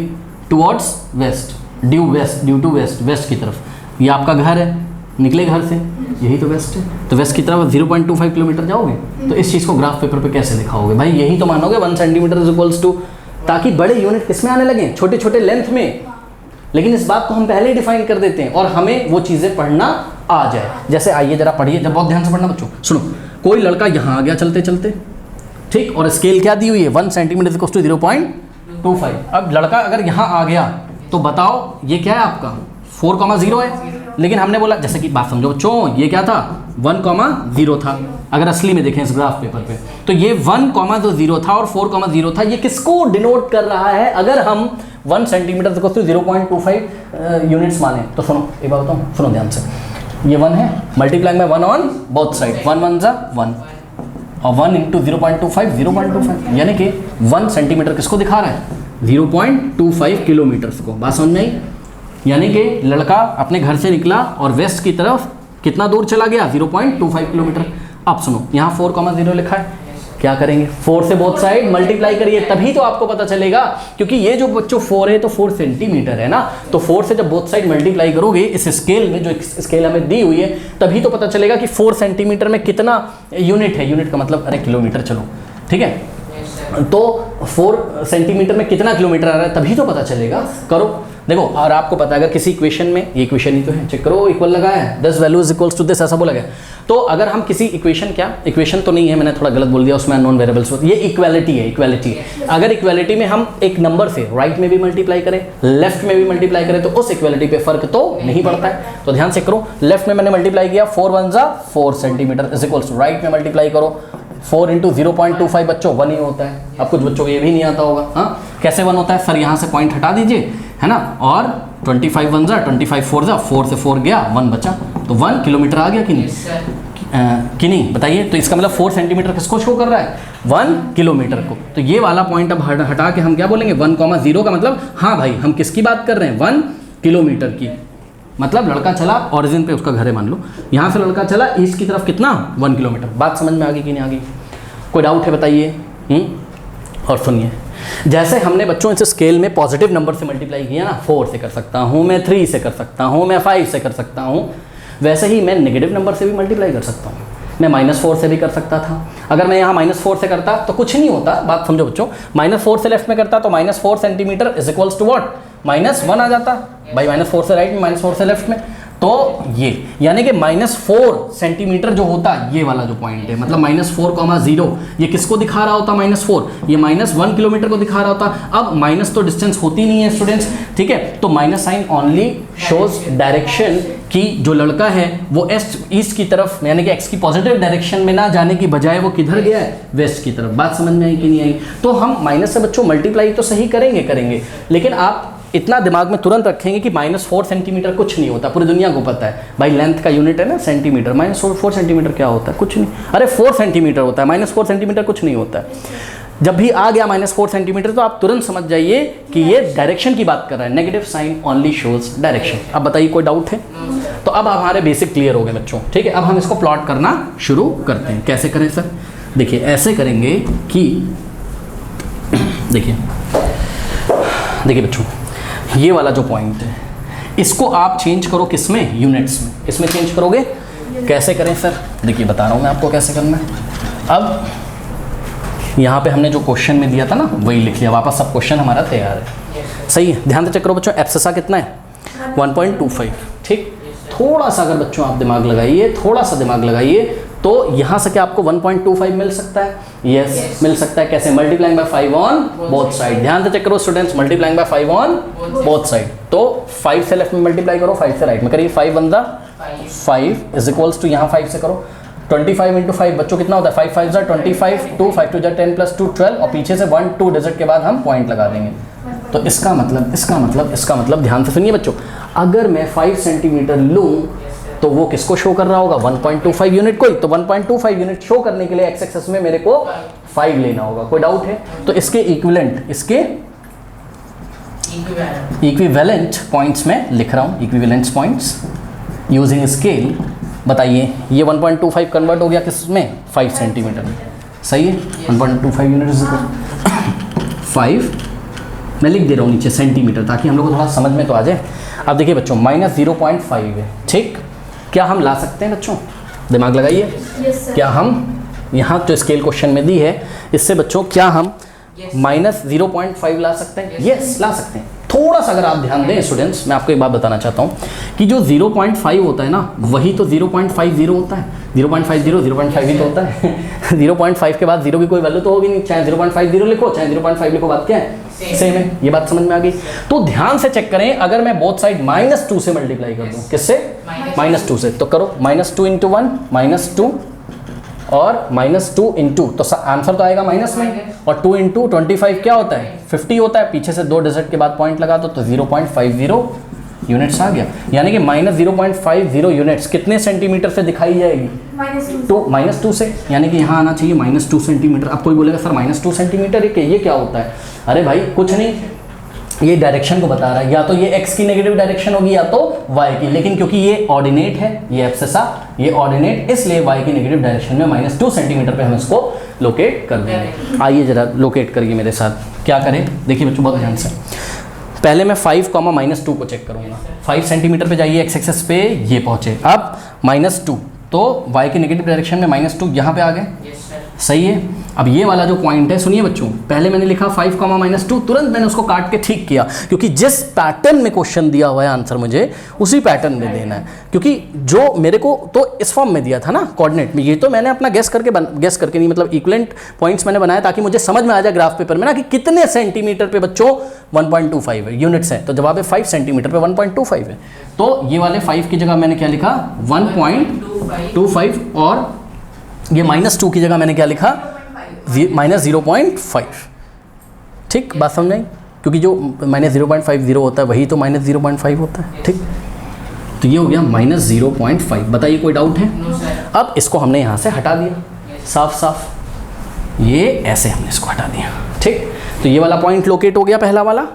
towards west, due to west, west की तरफ, ये आपका घर है, निकले घर से, यही तो वेस्ट है, तो वेस्ट की तरफ 0.25 किलोमीटर जाओगे, तो इस चीज़ को ग्राफ पेपर पे कैसे दिखाओगे भाई? यही तो मानोगे 1 सेंटीमीटर इज इक्वल्स टू, ताकि बड़े यूनिट किस में आने लगे, छोटे छोटे लेंथ में। लेकिन इस बात को हम पहले ही डिफाइन कर देते हैं और हमें वो चीज़ें पढ़ना आ जाए। जैसे आइए जरा पढ़िए, जब बहुत ध्यान से पढ़ना बच्चों, सुनो, कोई लड़का यहाँ आ गया चलते चलते, ठीक, और स्केल क्या दी हुई है, 1 सेंटीमीटर इज इक्वल्स टू 0.25। अब लड़का अगर यहाँ आ गया तो बताओ ये क्या है आपका, 4,0 है, लेकिन हमने बोला, जैसे कि बात समझो बच्चों, ये क्या था, 1,0 था। अगर असली में देखें इस ग्राफ पेपर पे, तो ये 1,0 था और 4,0 था। ये किसको डिनोट कर रहा है? अगर हम 1 सेंटीमीटर को 0.25 यूनिट्स माने तो सुनो, एक बात बताऊँ, सुनो ध्यान से, ये 1 है, multiplying by 1 on both side, 1 1 जा 1 और 1 इंटू 0.25, 0.25, यानी कि 1 सेंटीमीटर किसको दिखा रहा है, 0.25 किलोमीटर्स को। बात समझ में आई? यानी कि लड़का अपने घर से निकला और वेस्ट की तरफ कितना दूर चला गया, 0.25 किलोमीटर। अब सुनो, यहाँ 4,0 लिखा है, क्या करेंगे, 4 से बोथ साइड मल्टीप्लाई करिए, तभी तो आपको पता चलेगा, क्योंकि ये जो बच्चों 4 है तो 4 सेंटीमीटर है ना, तो 4 से जब बोथ साइड मल्टीप्लाई करोगे इस स्केल में, जो स्केल हमें दी हुई है, तभी तो पता चलेगा कि 4 सेंटीमीटर में कितना यूनिट है। यूनिट का मतलब अरे किलोमीटर, चलो ठीक है, तो 4 सेंटीमीटर में कितना किलोमीटर आ रहा है, तभी तो पता चलेगा। करो देखो, और आपको पता है अगर किसी इक्वेशन में, ये इक्वेशन ही तो है, चेक करो, इक्वल लगा है, this value is equals to this, ऐसा बोला गया। तो अगर हम किसी इक्वेशन, क्या इक्वेशन तो नहीं है, मैंने थोड़ा गलत बोल दिया, उसमें अननोन वेरिएबल्स होते, ये इक्वालिटी है, इक्वालिटी। अगर इक्वालिटी में हम एक नंबर से राइट में भी मल्टीप्लाई करें, लेफ्ट में भी मल्टीप्लाई करें, तो उस इक्वालिटी पे फर्क तो नहीं पड़ता है। तो ध्यान से करो, लेफ्ट में मैंने मल्टीप्लाई किया, 4 1 जा 4 centimetre is equals to, right में मल्टीप्लाई करो 4 इंटू 0.25 बच्चों 1 ही होता है। अब कुछ बच्चों को ये भी नहीं आता होगा, हाँ कैसे 1 होता है, सर यहाँ से पॉइंट हटा दीजिए, है ना, और 25 1 जा 25 4 जा 4 से 4 गया 1 बचा, तो 1 किलोमीटर आ गया कि नहीं, कि नहीं बताइए? तो इसका मतलब 4 सेंटीमीटर किसको शो कर रहा है, 1 किलोमीटर को। तो ये वाला पॉइंट अब हटा के हम क्या बोलेंगे, 1,0 का मतलब, हाँ भाई हम किसकी बात कर रहे हैं, 1 किलोमीटर की। मतलब लड़का चला ऑरिजिन पे, उसका घर है मान लो, यहाँ से लड़का चला ईस्ट की तरफ कितना, 1 किलोमीटर। बात समझ में आ गई कि नहीं आ गई? कोई डाउट है बताइए? और सुनिए, जैसे हमने बच्चों इस स्केल में पॉजिटिव नंबर से मल्टीप्लाई किया ना, 4 से कर सकता हूँ मैं, 3 से कर सकता हूँ मैं, 5 से कर सकता हूँ, वैसे ही मैं नेगेटिव नंबर से भी मल्टीप्लाई कर सकता हूँ। मैं -4 से भी कर सकता था। अगर मैं यहाँ -4 से करता तो कुछ नहीं होता, बात समझो बच्चों, -4 से लेफ्ट में करता तो -4 centimetre is equals to what, -1 आ जाता भाई, -4 से राइट में, -4 से लेफ्ट में, तो ये, यानी कि -4 सेंटीमीटर जो होता है ये वाला जो पॉइंट है, मतलब -4,0 ये किसको दिखा रहा होता -4, ये -1 किलोमीटर को दिखा रहा होता। अब माइनस तो डिस्टेंस होती नहीं है स्टूडेंट्स, ठीक है, तो minus sign only shows direction कि जो लड़का है वो ईस्ट की तरफ यानी कि एक्स की पॉजिटिव डायरेक्शन में ना जाने की बजाय वो किधर गया है, वेस्ट की तरफ। बात समझ में आई कि नहीं आई? तो हम माइनस से बच्चों मल्टीप्लाई तो सही करेंगे, लेकिन आप इतना दिमाग में तुरंत रखेंगे कि -4 सेंटीमीटर कुछ नहीं होता, पूरी दुनिया को पता है भाई, लेंथ का यूनिट है ना सेंटीमीटर, -4 सेंटीमीटर क्या होता है, कुछ नहीं, अरे 4 सेंटीमीटर होता है, -4 सेंटीमीटर कुछ नहीं होता है। जब भी आ गया -4 सेंटीमीटर तो आप तुरंत समझ जाइए कि ये डायरेक्शन की बात कर रहा है, negative sign only shows direction. अब बताइए कोई डाउट है? तो अब हमारे बेसिक क्लियर हो गए बच्चों, ठीक है। अब हम इसको प्लॉट करना शुरू करते हैं। कैसे करें सर? देखिए ऐसे करेंगे कि देखिए बच्चों, ये वाला जो पॉइंट है इसको आप चेंज करो किसमें, यूनिट्स में, इसमें चेंज करोगे। कैसे करें सर? देखिए बता रहा हूँ मैं आपको कैसे करना है। अब यहाँ पे हमने जो क्वेश्चन में दिया था ना वही लिख लिया वापस, सब क्वेश्चन हमारा तैयार है, सही है। ध्यान से चेक करो बच्चों, एब्सिसा कितना है 1.25, ठीक। थोड़ा सा अगर बच्चों आप दिमाग लगाइए, थोड़ा सा दिमाग लगाइए, तो यहाँ से क्या आपको 1.25 मिल सकता है? यस मिल सकता है। कैसे? Multiplying by 5 on both side. ध्यान से चेक करो students, multiplying by 5 on both side. तो 5 से लेफ्ट में मल्टीप्लाई करो, 5 से राइट में करिए। 5 1 5 इज इक्वल्स टू, यहाँ 5 से करो 25 इंटू 5 बच्चों कितना होता है? 5 5 25, 2 5 2 10 प्लस 2 12, और पीछे से 1 2 डिजिट के बाद हम पॉइंट लगा देंगे। तो इसका मतलब ध्यान से सुनिए बच्चों, अगर मैं 5 सेंटीमीटर लूँ तो वो किसको शो कर रहा होगा? 1.25 यूनिट को ही। तो 1.25 यूनिट शो करने के लिए एक्स एक्सिस में मेरे को 5 लेना होगा। कोई डाउट है? तो इसके इक्विवेलेंट, इसके इक्विवेलेंट पॉइंट्स में लिख रहा हूँ, इक्विवेलेंट पॉइंट्स यूजिंग स्केल। बताइए ये 1.25 कन्वर्ट हो गया किस में? 5 सेंटीमीटर में, सही है। 1.25 यूनिट 5 मैं लिख दे रहा हूँ नीचे सेंटीमीटर, ताकि हम लोग को थोड़ा समझ में तो आ जाए। अब देखिए बच्चों -0.5 है, ठीक। क्या हम ला सकते हैं बच्चों? दिमाग लगाइए। क्या हम यहाँ जो स्केल क्वेश्चन में दी है इससे बच्चों क्या हम -0.5 ला सकते हैं? यस ला सकते हैं। थोड़ा सा अगर आप ध्यान दें स्टूडेंट्स, मैं आपको एक बात बताना चाहता हूँ कि जो 0.5 होता है ना वही तो 0.50 होता है। 0.50 0.5 ही तो होता है 0.5 के बाद 0 की कोई वैल्यू तो होगी नहीं, चाहे 0.50 लिखो चाहे 0.5 लिखो, बात क्या है? सेम है। ये बात समझ में आ गई? तो ध्यान से चेक करें, अगर मैं बोथ साइड -2 से मल्टीप्लाई कर दूं, किससे? -2 से। तो करो -2 इंटू 1 -2 और -2 इंटू, तो आंसर तो आएगा माइनस में, और 2 इंटू 25 क्या होता है? 50 होता है। पीछे से 2 डिजिट के बाद पॉइंट लगा दो तो 0.50 यूनिट्स आ गया। यानी कि -0.50 यूनिट्स कितने सेंटीमीटर से दिखाई जाएगी? -2 से। यानी कि यहाँ आना चाहिए -2 सेंटीमीटर। अब कोई बोलेगा सर -2 सेंटीमीटर ये क्या होता है? अरे भाई कुछ नहीं, ये डायरेक्शन को बता रहा है, या तो ये x की नेगेटिव डायरेक्शन होगी या तो y की, लेकिन क्योंकि ये ऑर्डिनेट है, ये एब्सिसा ये ऑर्डिनेट, इसलिए y की नेगेटिव डायरेक्शन में -2 सेंटीमीटर पे हम इसको लोकेट कर देंगे। आइए जरा लोकेट करिए मेरे साथ। क्या करें? देखिए बच्चों बहुत ध्यान से, पहले मैं 5, -2 को चेक करूंगा। 5 सेंटीमीटर पे जाइए, एक्स एक्सिस पे ये पहुंचे। अब -2, तो y की नेगेटिव डायरेक्शन में -2 यहाँ पे आ गए, सही है। अब ये वाला जो पॉइंट है, सुनिए बच्चों, पहले मैंने लिखा 5, -2, तुरंत मैंने उसको काट के ठीक किया, क्योंकि जिस पैटर्न में क्वेश्चन दिया हुआ है आंसर मुझे उसी पैटर्न में देना है। क्योंकि जो मेरे को तो इस फॉर्म में दिया था ना कोऑर्डिनेट में, ये तो मैंने अपना गेस करके नहीं, मतलब इक्विवेलेंट पॉइंट्स मैंने बनाया ताकि मुझे समझ में आ जाए ग्राफ पेपर में ना कि कितने सेंटीमीटर पे बच्चों 1.25 है यूनिट्स है। तो जवाब है 5 सेंटीमीटर पे 1.25 है। तो ये वाले 5 की जगह मैंने क्या लिखा? 1.25, और ये -2 की जगह मैंने क्या लिखा? -0.5। ठीक, बात समझ आई? क्योंकि जो -0.50 होता है वही तो -0.5 होता है, ठीक। तो ये हो गया -0.5। बताइए कोई डाउट है? अब इसको हमने यहाँ से हटा दिया, साफ साफ ये ऐसे हमने इसको हटा दिया, ठीक। तो ये वाला पॉइंट लोकेट हो गया, पहला वाला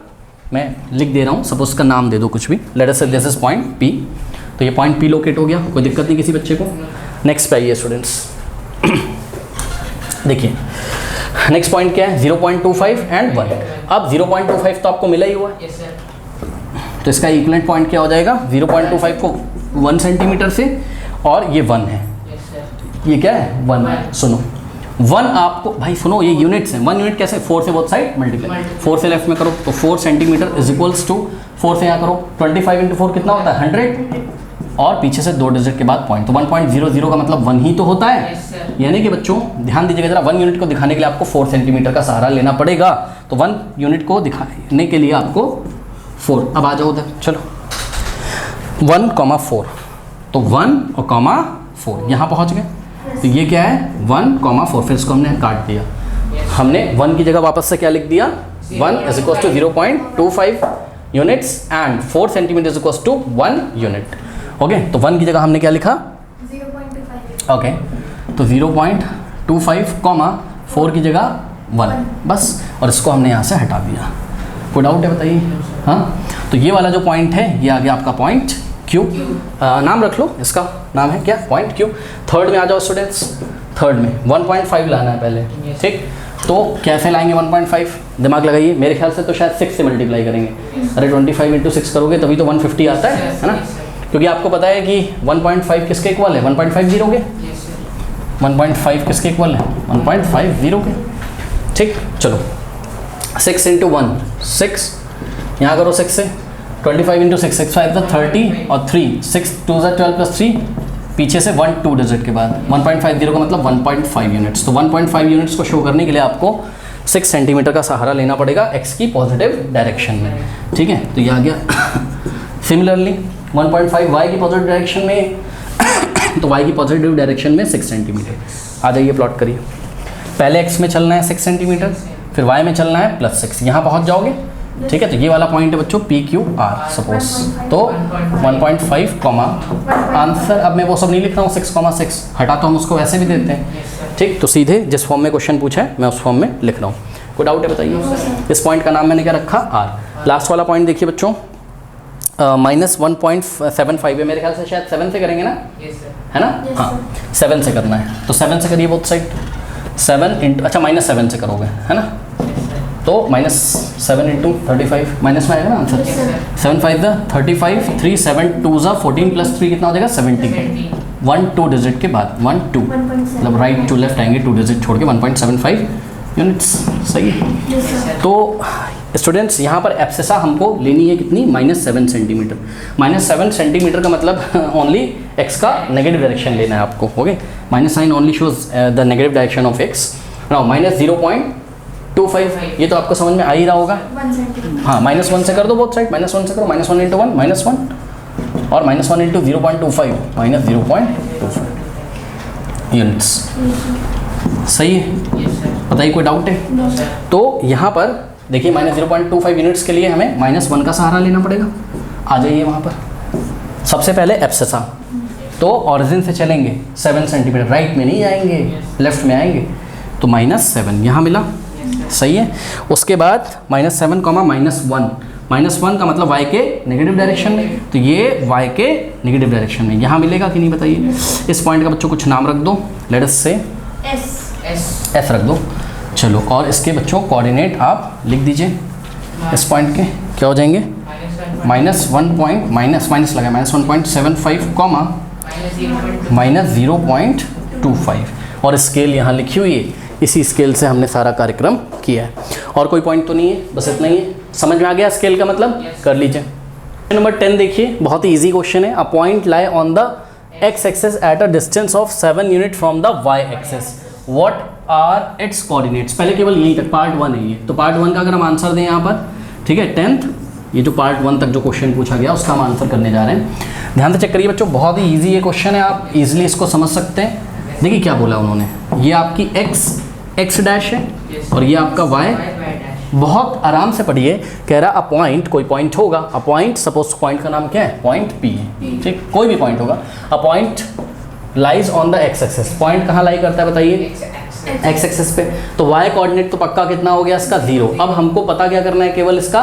मैं लिख दे रहा हूँ, सपोज का नाम दे दो कुछ भी, लेट अस से दिस इज पॉइंट P। तो ये पॉइंट P लोकेट हो गया, कोई दिक्कत नहीं किसी बच्चे को। नेक्स्ट पे आइए स्टूडेंट्स, देखिए नेक्स्ट पॉइंट क्या है? 0.25 एंड 1। अब 0.25 तो आपको मिला ही हुआ है, तो इसका इक्विवेलेंट पॉइंट क्या हो जाएगा? 0.25 को 1 सेंटीमीटर से, और ये 1 है, ये क्या है? 1 है। सुनो 1 आपको भाई सुनो, ये यूनिट्स हैं। 1 यूनिट कैसे? 4 से बोथ साइड मल्टीप्लाई, 4 से लेफ्ट में करो तो 4 सेंटीमीटर इज इक्वल्स टू 4 से यहाँ करो 25 इंटू 4 कितना होता है? 100। और पीछे से 2 डिजिट के बाद पॉइंट, तो 1.00 का मतलब 1 ही तो होता है। यानी कि बच्चों ध्यान दीजिएगा जरा, 1 यूनिट को दिखाने के लिए आपको 4 सेंटीमीटर का सहारा लेना पड़ेगा। तो 1 यूनिट को दिखाने के लिए आपको 4, अब आ जाओ उधर, चलो 1,4, तो 1 और कॉमा 4 यहाँ पहुँच गए। तो ये क्या है 1,4, फिर इसको हमने काट दिया, हमने 1 की जगह वापस से क्या लिख दिया 1 is equal to 0.25 units and 4 centimetre is equal to 1 unit. Okay, तो 1 की जगह हमने क्या लिखा 0.25। ओके, तो 0.25 कॉमा 4 की जगह 1 बस, और इसको हमने यहाँ से हटा दिया। कोई डाउट है बताइए? हाँ, तो ये वाला जो पॉइंट है ये आ गया आपका पॉइंट क्यू। नाम रख लो, इसका नाम है क्या पॉइंट क्यू। थर्ड में आ जाओ स्टूडेंट्स, थर्ड में 1.5 लाना है पहले, ठीक। तो कैसे लाएंगे 1.5, दिमाग लगाइए, मेरे ख्याल से तो शायद 6 से मल्टीप्लाई करेंगे। अरे 25 × 6 करोगे तभी तो 150 आता है ना, क्योंकि आपको पता है कि 1.5 किसके इक्वल है 1.50 के, 1.5 किसके इक्वल है 1.50 के, ठीक। चलो 6 × 1 6, यहाँ करो 6 से, 25 × 6 6 5 30 और 3 6 2 12 + 3, पीछे से 1 2 डिजिट के बाद 1.50 का मतलब 1.5 यूनिट्स। तो 1.5 यूनिट्स को शो करने के लिए आपको 6 सेंटीमीटर का सहारा लेना पड़ेगा एक्स की पॉजिटिव डायरेक्शन में, ठीक है। तो ये आ गया। सिमिलरली 1.5 वाई की पॉजिटिव डायरेक्शन में तो वाई की पॉजिटिव डायरेक्शन में 6 सेंटीमीटर। आ जाइए प्लॉट करिए, पहले एक्स में चलना है 6 सेंटीमीटर, फिर वाई में चलना है +6, यहाँ पहुँच जाओगे, ठीक है। तो ये वाला पॉइंट है बच्चों PQR सपोज, तो 1.5 कॉमा आंसर, अब मैं वो सब नहीं लिख रहा हूँ 6,6 हटा, तो हम उसको वैसे भी देते हैं, ठीक। तो सीधे जिस फॉर्म में क्वेश्चन पूछा है मैं उस फॉर्म में लिख रहा हूँ। कोई डाउट है बताइए? इस पॉइंट का नाम मैंने क्या रखा R। लास्ट वाला पॉइंट देखिए बच्चों, -1.75 है, मेरे ख्याल से शायद 7 से करेंगे ना, है ना, हाँ 7 से करना है, तो 7 से करिए बोथ साइड, 7 इंटू, अच्छा -7 से करोगे है ना, तो -7 × 35 माइनस में आएगा ना आंसर, 7 5 35, 3 7 2 14 + 3 कितना हो जाएगा 70, 1 2 डिजिट के बाद 1 2 मतलब राइट टू लेफ्ट आएंगे 2 डिजिट छोड़ के 1.75 यूनिट्स, सही है। तो स्टूडेंट्स यहाँ पर एब्सेसा हमको लेनी है कितनी -7 सेंटीमीटर। -7 सेंटीमीटर का मतलब ओनली एक्स का नेगेटिव डायरेक्शन लेना है आपको, okay. Minus sign only shows the negative direction of X. Now -0.25, ये तो आपको समझ में आ ही रहा होगा, हाँ -1 से कर दो बोथ साइड, -1 से करो, -1 × 1 -1 और -1 × 0.25 -0.25 यूनिट्स, सही है। बताइए कोई डाउट है? तो यहाँ पर देखिए -0.25 यूनिट्स के लिए हमें -1 का सहारा लेना पड़ेगा। आ जाइए वहाँ पर, सबसे पहले एब्सेसा, तो ऑरिजिन से चलेंगे 7 सेंटीमीटर, राइट में नहीं आएंगे लेफ्ट में आएंगे, तो -7 यहाँ मिला, सही है। उसके बाद -7, -1 का मतलब y के नेगेटिव डायरेक्शन में, तो ये y के नेगेटिव डायरेक्शन में यहाँ मिलेगा कि नहीं बताइए। इस पॉइंट का बच्चों कुछ नाम रख दो, लेट अस से S रख दो, चलो। और इसके बच्चों कोऑर्डिनेट आप लिख दीजिए, इस पॉइंट के क्या हो जाएंगे -1 पॉइंट माइनस लगा -1.75 कॉमा -0.25, और स्केल यहाँ लिखी हुई है, इसी स्केल से हमने सारा कार्यक्रम किया है। और कोई पॉइंट तो नहीं है, बस इतना ही है। समझ में आ गया स्केल का मतलब? कर लीजिए। नंबर 10 देखिए, बहुत ही इजी क्वेश्चन है। A point lie on the x axis at a distance of 7 unit from the y axis, what are its coordinates. पहले केवल यहीं तक पार्ट 1 है ये, तो पार्ट 1 का अगर हम आंसर दें यहाँ पर, ठीक है, 10th ये जो पार्ट 1 तक जो क्वेश्चन पूछा गया उसका हम आंसर करने जा रहे हैं। ध्यान से चेक करिए बच्चों, बहुत ही ईजी ये क्वेश्चन है, आप इजीली इसको समझ सकते हैं। देखिए क्या बोला उन्होंने, ये आपकी x डैश है और ये आपका y, बहुत आराम से पढ़िए। कह रहा अ पॉइंट, कोई पॉइंट होगा, अ पॉइंट, सपोज पॉइंट का नाम क्या है, पॉइंट P है, ठीक, कोई भी पॉइंट होगा। A point lies on the x axis, point कहाँ लाई करता है बताइए, x एक्सिस पे, तो y कोऑर्डिनेट तो पक्का कितना हो गया इसका 0। अब हमको पता क्या करना है, केवल इसका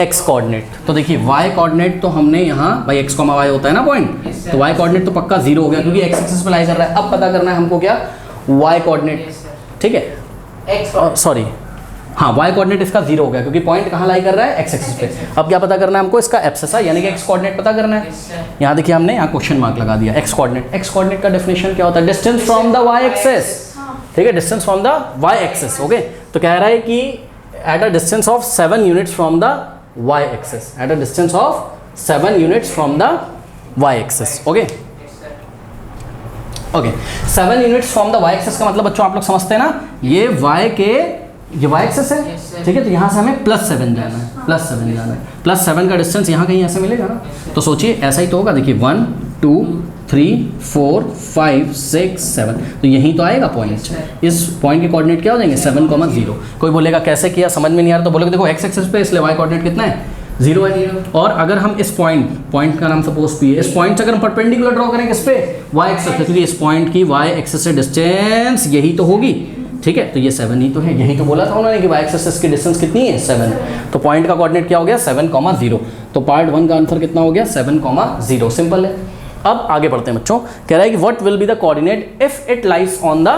x कोऑर्डिनेट। तो देखिए y कोऑर्डिनेट तो हमने यहाँ, भाई x, y होता है ना पॉइंट, तो y कोऑर्डिनेट तो पक्का 0 हो गया क्योंकि x एक्सिस पे लाई कर रहा है। अब पता करना है हमको क्या, y कोऑर्डिनेट, ठीक है, सॉरी हाँ, y कोऑर्डिनेट इसका 0 हो गया क्योंकि पॉइंट कहाँ लाई कर रहा है, x एक्सिस पे। अब क्या पता करना है हमको, इसका एब्सेसा यानी कि x कोऑर्डिनेट पता करना है। यहाँ देखिए हमने यहाँ क्वेश्चन मार्क लगा दिया, x कोऑर्डिनेट का डेफिनेशन क्या होता है, distance from the y axis, ठीक है, distance from the y axis, okay. तो कह रहा है कि at a distance of 7 units from the y axis, at a distance of 7 units from the Y axis. Okay okay 7 units from the Y axis का मतलब बच्चों आप लोग समझते हैं ना, ये वाई एक्सेस है, ठीक है। तो यहाँ से हमें +7 जाना है, +7 जाना है। +7 का डिस्टेंस यहाँ कहीं ऐसे मिलेगा ना, तो सोचिए ऐसा ही तो होगा। देखिए 1 2 3 4 5 6 7, तो यहीं तो आएगा पॉइंट। इस पॉइंट के कोऑर्डिनेट क्या हो जाएंगे 7,0। कोई बोलेगा कैसे किया, समझ में नहीं आ रहा, तो बोलोगे देखो एक्स एक्सेस पे इसलिए वाई कोऑर्डिनेट कितना है 0 है। और अगर हम इस पॉइंट का नाम सपोज पी है, इस पॉइंट से अगर हम परपेंडिकुलर ड्रॉ करें किस पे, वाई एक्सेस पे, क्योंकि इस पॉइंट की वाई एक्सेस से डिस्टेंस यही तो होगी, ठीक है। तो ये 7 ही तो है, यही तो बोला था उन्होंने कि वाई एक्सेस की डिस्टेंस कितनी है 7। तो पॉइंट का कोऑर्डिनेट क्या हो गया 7,0। तो पार्ट 1 का आंसर कितना हो गया 7,0। सिंपल है। अब आगे बढ़ते हैं बच्चों, कह रहा है कि what will be the coordinate if it lies on the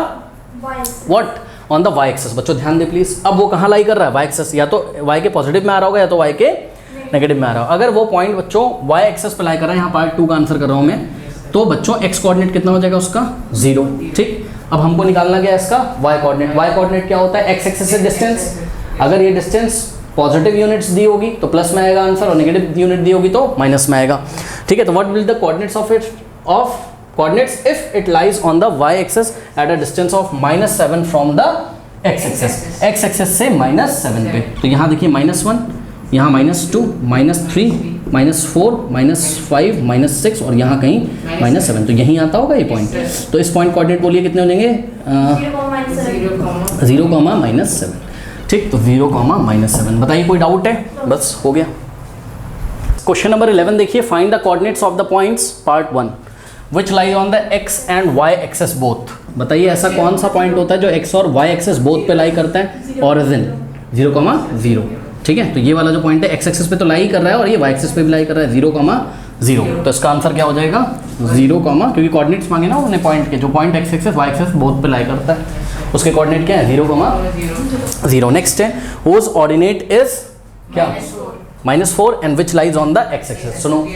what on the Y axis. बच्चों ध्यान दे प्लीज, अब वो कहाँ लाई कर रहा है वाई एक्सेस, या तो वाई के पॉजिटिव में आ रहा होगा या तो वाई के नेगेटिव में आ रहा होगा। अगर वो पॉइंट बच्चों वाई एक्सेस पे लाई कर रहा है, यहाँ पार्ट 2 का आंसर कर रहा हूँ मैं, तो बच्चों एक्स कोऑर्डिनेट कितना हो जाएगा उसका 0, ठीक। अब हमको निकालना क्या है इसका वाई कोऑर्डिनेट। वाई कोऑर्डिनेट क्या होता है एक्स एक्सेस से डिस्टेंस। अगर ये डिस्टेंस पॉजिटिव यूनिट्स दी होगी तो प्लस में आएगा आंसर, और नेगेटिव यूनिट दी होगी तो माइनस में आएगा, ठीक है। तो what will the coordinates of coordinates if it lies on the Y axis at a distance of -7 from the X axis. X axis से -7 पे, तो यहाँ देखिए -1, यहाँ -2, -3, -4, -5, -6 और यहाँ कहीं -7, तो यहीं आता होगा ये पॉइंट। तो इस पॉइंट कोऑर्डिनेट बोलिए कितने हो जाएंगे 0,-7, ठीक। तो 0,-7। बताइए कोई डाउट है, बस हो गया। क्वेश्चन नंबर 11 देखिए, find the coordinates of the points part 1 which lie on the x and y access both. बताइए ऐसा कौन सा पॉइंट होता है जो x और y एक्सेस बोथ पे लाई करता है, ओरिजिन 0,0, ठीक है। तो ये वाला जो पॉइंट है x एक्सेस पे तो लाई कर रहा है और ये y एक्सेस पे भी लाई कर रहा है 0,0। तो इसका आंसर क्या हो जाएगा 0, क्योंकि कोऑर्डिनेट्स मांगे ना उन्होंने पॉइंट के, जो point x axis y access both पे लाई करता है उसके कोऑर्डिनेट क्या है 0,0। नेक्स्ट है whose ऑर्डिनेट इज क्या -4 and which lies on the x axis. सुनो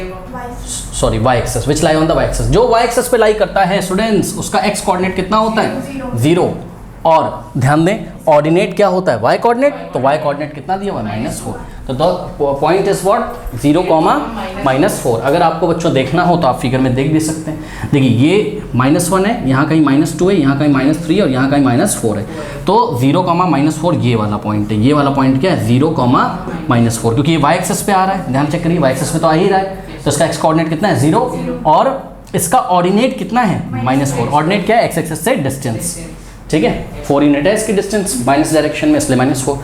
sorry y axis, which lie on the y axis. जो y एक्सेस पे लाई करता है स्टूडेंट्स उसका x कोऑर्डिनेट कितना होता है 0, और ध्यान दें ऑर्डिनेट क्या होता है y कोऑर्डिनेट, तो y कोऑर्डिनेट कितना दिया हुआ है -4। तो द पॉइंट इज व्हाट 0,-4। अगर आपको बच्चों देखना हो तो आप फिगर में देख भी सकते हैं। देखिए ये -1 है, यहाँ कहीं -2 है, यहाँ कहीं -3 और यहाँ कहीं -4 है। तो 0,-4 ये वाला पॉइंट है। ये वाला पॉइंट क्या है 0,-4, क्योंकि ये y एक्सेस पे आ रहा है। ध्यान चेक करिए y एक्सेस पे तो आ ही रहा है, तो इसका x कोऑर्डिनेट कितना है 0, और इसका ऑर्डिनेट कितना है -4। ऑर्डिनेट क्या है x एक्सेस से डिस्टेंस, ठीक है। 4 यूनिट है इसकी डिस्टेंस माइनस डायरेक्शन में, इसलिए -4।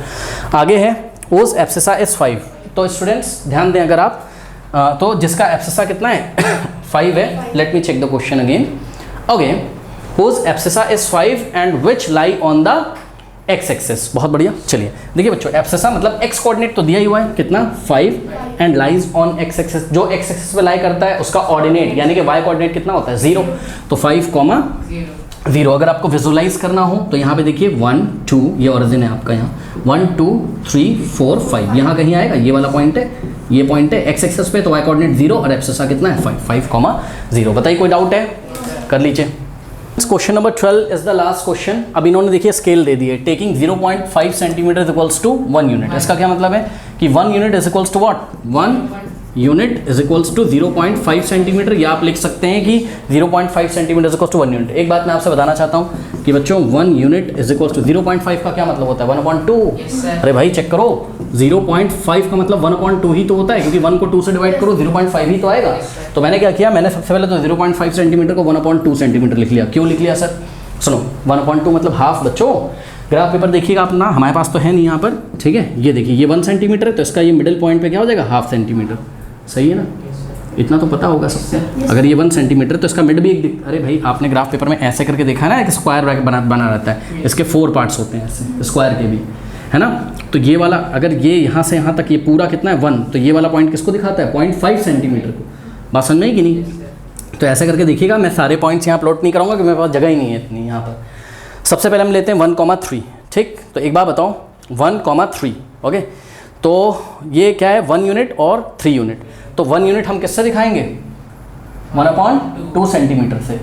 आगे है ओज एब्सिसा इज 5। तो स्टूडेंट्स ध्यान दें, अगर आप तो जिसका एब्सिसा कितना है 5 है। Let me check the question again. Okay, whose abscissa is 5 and which lie on the x axis. बहुत बढ़िया। चलिए देखिए बच्चों, एब्सिसा मतलब x कोऑर्डिनेट तो दिया ही हुआ है कितना 5 and lies on x axis. जो x एक्सेस पे लाई करता है उसका ऑर्डिनेट यानी कि y कोऑर्डिनेट कितना होता है 0। तो 5,0। अगर आपको विजुलाइज करना हो तो यहाँ पे देखिए 1 2, ये ओरिजिन है आपका, यहाँ 1 2 3 4 5 यहाँ कहीं आएगा। ये वाला पॉइंट है, ये पॉइंट है x एक्सेस पे, तो y कोऑर्डिनेट 0 और एब्सिसा कितना है 5,0। बताइए कोई डाउट है, कर लीजिए। Question number 12 is the last question. अब इन्होंने देखिए स्केल दे दी है, taking 0.5 centimetre equals to 1 unit. इसका क्या मतलब है कि 1 unit is equals to what 1 unit is equals to 0.5 centimetre, या आप लिख सकते हैं कि 0.5 centimetre is equals to 1 unit. एक बात मैं आपसे बताना चाहता हूँ कि बच्चों 1 यूनिट इज इक्वल्स टू 0.5 का क्या मतलब होता है 1/2। अरे भाई चेक करो, 0.5 का मतलब 1/2 ही तो होता है, क्योंकि 1 को 2 से डिवाइड करो 0.5 ही तो आएगा। तो मैंने क्या किया, मैंने सबसे पहले तो 0.5 सेंटीमीटर को 1/2 सेंटीमीटर लिख लिया। क्यों लिख लिया सर, सुनो 1/2 मतलब हाफ। बच्चों ग्राफ पेपर देखिएगा अपना, हमारे पास तो है नहीं यहाँ पर, ठीक है। ये देखिए ये 1 सेंटीमीटर है, तो इसका ये मिडिल पॉइंट पे क्या हो जाएगा हाफ सेंटीमीटर, सही है ना। इतना तो पता होगा सबसे। अगर ये 1 सेंटीमीटर तो इसका मिड भी एक अरे भाई आपने ग्राफ पेपर में ऐसे करके देखा है ना, एक स्क्वायर ब्रैकेट बना रहता है, इसके 4 पार्ट्स होते हैं ऐसे स्क्वायर के भी, है ना। तो ये वाला अगर ये यहाँ से यहाँ तक ये पूरा कितना है 1, तो ये वाला पॉइंट किसको दिखाता है 0.5 सेंटीमीटर को। बात समझ में आई कि नहीं। तो ऐसे करके देखिएगा, मैं सारे पॉइंट्स यहाँ प्लॉट नहीं करूँगा क्योंकि मेरे पास जगह ही नहीं है इतनी यहाँ पर। सबसे पहले हम लेते हैं 1,3, ठीक। तो एक बात बताओ 1,3, ओके। तो ये क्या है 1 यूनिट और 3 यूनिट। तो 1 यूनिट हम किससे दिखाएंगे 1/2 सेंटीमीटर से,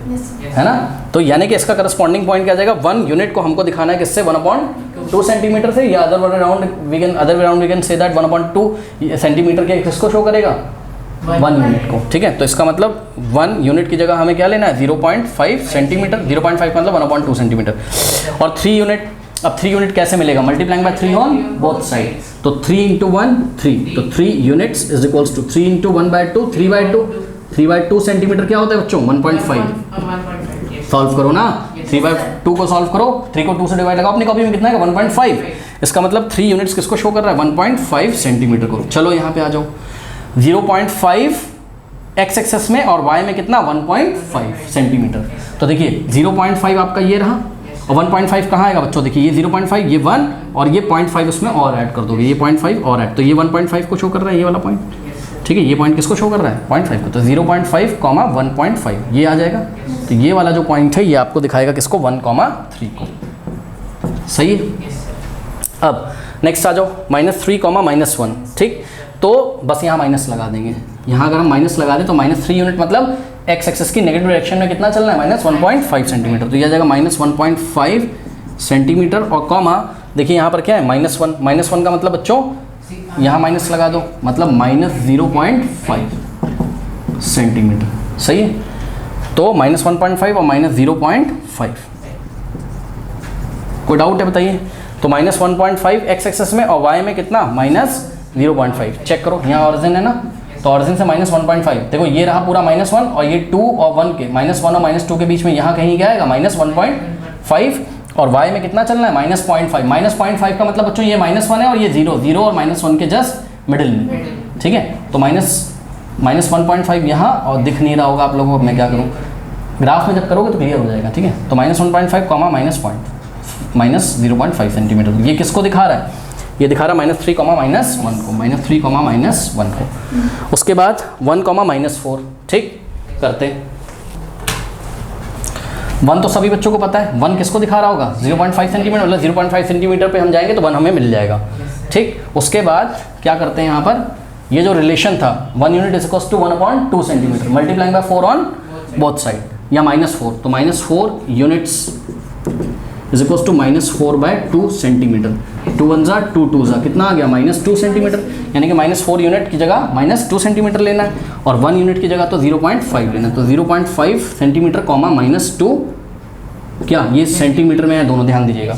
है ना। तो यानी कि इसका करस्पॉन्डिंग पॉइंट क्या जाएगा 1 यूनिट को हमको दिखाना है किससे 1/2 सेंटीमीटर से, या other way around we can say that 1/2 centimetre के किसको शो करेगा 1 यूनिट को, ठीक है। तो इसका मतलब 1 यूनिट की जगह हमें क्या लेना है 0.5 सेंटीमीटर, 0.5 मतलब 1/2 सेंटीमीटर। और 3 यूनिट, अब 3 यूनिट कैसे मिलेगा, multiplying by 3 on both side, तो 3 × 1 3, तो 3 units is equals to 3 × 1/2 3/2, 3/2 centimetre क्या होता है बच्चों 1.5। सॉल्व करो ना, 3/2 को सॉल्व करो, 3 को 2 से डिवाइड लगाओ, अपनी कॉपी में कितना है 1.5। इसका मतलब 3 यूनिट्स किसको शो कर रहा है 1.5 सेंटीमीटर को। चलो यहाँ पे आ जाओ, 0.5 एक्स एक्सेस में और वाई में कितना 1.5 सेंटीमीटर। तो देखिए 0.5 आपका ये रहा और 1.5 कहाँ आएगा बच्चों, देखिए ये 0.5 ये 1 और ये 0.5 उसमें और ऐड कर दोगे, ये 0.5 और ऐड, तो ये 1.5 को शो कर रहा है ये वाला पॉइंट, ठीक है। ये पॉइंट किसको शो कर रहा है 0.5 को, तो 0.5, 1.5 ये आ जाएगा। तो ये वाला जो पॉइंट है ये आपको दिखाएगा किसको 1,3 को, सही है। अब नेक्स्ट आ जाओ -3, -1, ठीक। तो बस यहाँ माइनस लगा देंगे, यहाँ अगर हम माइनस लगा दें तो -3 यूनिट मतलब एक्स एक्सेस की नेगेटिव डायरेक्शन में कितना चलना है -1.5 सेंटीमीटर, तो यह आ जाएगा -1.5 सेंटीमीटर और कॉमा, देखिए यहाँ पर क्या है -1 का मतलब बच्चों यहाँ माइनस लगा दो, मतलब -0.5 सेंटीमीटर, सही है। तो -1.5 और -0.5, कोई डाउट है बताइए। तो -1.5 एक्स एक्सेस में और वाई में कितना -0.5, चेक करो यहाँ ऑरिजिन है ना, तो ऑरिजिन से -1.5, देखो ये रहा पूरा -1 और ये 2 और 1 के -1 और -2 के बीच में यहाँ कहीं क्या आएगा -1.5 और y में कितना चलना है -0.5। -0.5 का मतलब बच्चों ये -1 है और ये 0 और -1 के जस्ट मिडिल में, ठीक है। तो -1.5 यहाँ और दिख नहीं रहा होगा आप लोगों को, मैं क्या करूँ, ग्राफ में जब करोगे तो क्लियर हो जाएगा, ठीक है। तो -1.5 कॉमा -0.5 सेंटीमीटर, ये किसको दिखा रहा है, ये दिखा रहा है -3, -1 को, -3, -1 को। उसके बाद 1, -4, ठीक करते 1 तो सभी बच्चों को पता है, 1 किसको दिखा रहा होगा 0.5 सेंटीमीटर, मतलब 0.5 सेंटीमीटर पे हम जाएंगे तो 1 हमें मिल जाएगा, ठीक। उसके बाद क्या करते हैं यहाँ पर, ये जो रिलेशन था 1 unit is equals to 1/2 centimetre multiplying by 4 on both side, या -4, तो -4 units is equals to -4/2 centimetre, 2 1 जा 2 2 जा कितना आ गया -2 सेंटीमीटर, यानी कि -4 यूनिट की जगह -2 सेंटीमीटर लेना है और 1 यूनिट की जगह तो 0.5 लेना है, तो 0.5 सेंटीमीटर कॉमा -2, क्या ये सेंटीमीटर में है दोनों, ध्यान दीजिएगा,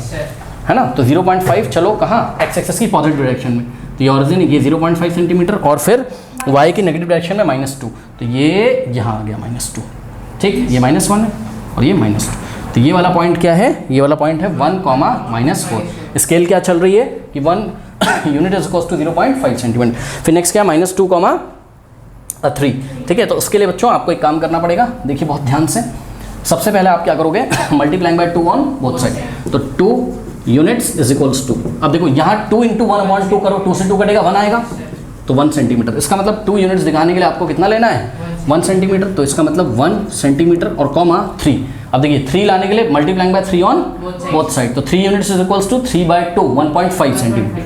है ना। तो 0.5 चलो कहाँ एक्स एक्सेस की पॉजिटिव डायरेक्शन में, तो ये ऑरिजिन ये 0.5 सेंटीमीटर और फिर वाई की नेगेटिव डायरेक्शन में -2, तो ये यहाँ आ गया -2, ठीक। ये -1 है और ये -2, तो ये वाला पॉइंट क्या है, ये वाला पॉइंट है 1, -4। स्केल क्या चल रही है कि 1 unit is equals to 0.5 centimetre. फिर नेक्स्ट क्या -2, 3, ठीक है। तो उसके लिए बच्चों आपको एक काम करना पड़ेगा, देखिए बहुत ध्यान से। सबसे पहले आप क्या करोगे multiplying by 2 on both side, तो 2 यूनिट्स इज इक्वल्स टू, अब देखो यहाँ 2 × 1/2 करो, 2 से 2 कटेगा 1 आएगा, तो 1 सेंटीमीटर। इसका मतलब 2 यूनिट्स दिखाने के लिए आपको कितना लेना है 1 सेंटीमीटर, तो इसका मतलब 1 सेंटीमीटर और कॉमा 3। अब देखिए 3 लाने के लिए multiplying by 3 on both side, तो 3 units is equals to 3/2 1.5 centimetre,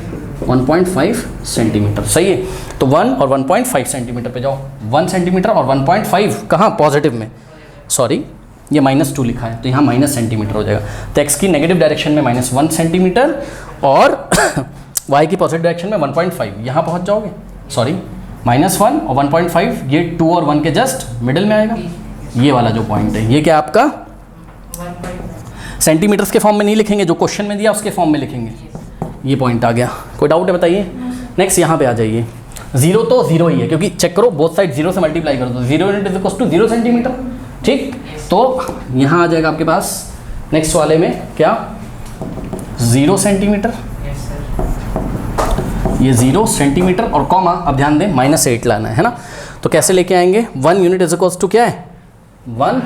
1.5 centimetre, सही है। तो 1 और 1.5 सेंटीमीटर पे जाओ, 1 सेंटीमीटर और 1.5 कहाँ पॉजिटिव में, सॉरी ये -2 लिखा है तो यहाँ -, सेंटीमीटर हो जाएगा। तो x की नेगेटिव डायरेक्शन में -1 सेंटीमीटर और y की पॉजिटिव डायरेक्शन में 1.5, यहाँ पहुँच जाओगे, सॉरी -1 और 1.5 ये 2 और 1 के जस्ट मिडिल में आएगा। ये वाला जो पॉइंट है ये क्या आपका सेंटीमीटर्स के फॉर्म में नहीं लिखेंगे, जो क्वेश्चन में दिया उसके फॉर्म में लिखेंगे, ये पॉइंट आ गया। कोई डाउट है बताइए। नेक्स्ट यहाँ पे आ जाइए, 0 तो 0 ही है क्योंकि चेक करो बोथ साइड 0 से मल्टीप्लाई करो तो 0 unit is equals to 0 centimetre, ठीक। तो यहाँ आ जाएगा आपके पास नेक्स्ट वाले में क्या 0 सेंटीमीटर, ये 0 सेंटीमीटर और कॉमा, अब ध्यान दें -8 लाना है ना, तो कैसे लेके आएंगे 1 यूनिट इज इक्वल्स टू क्या है 1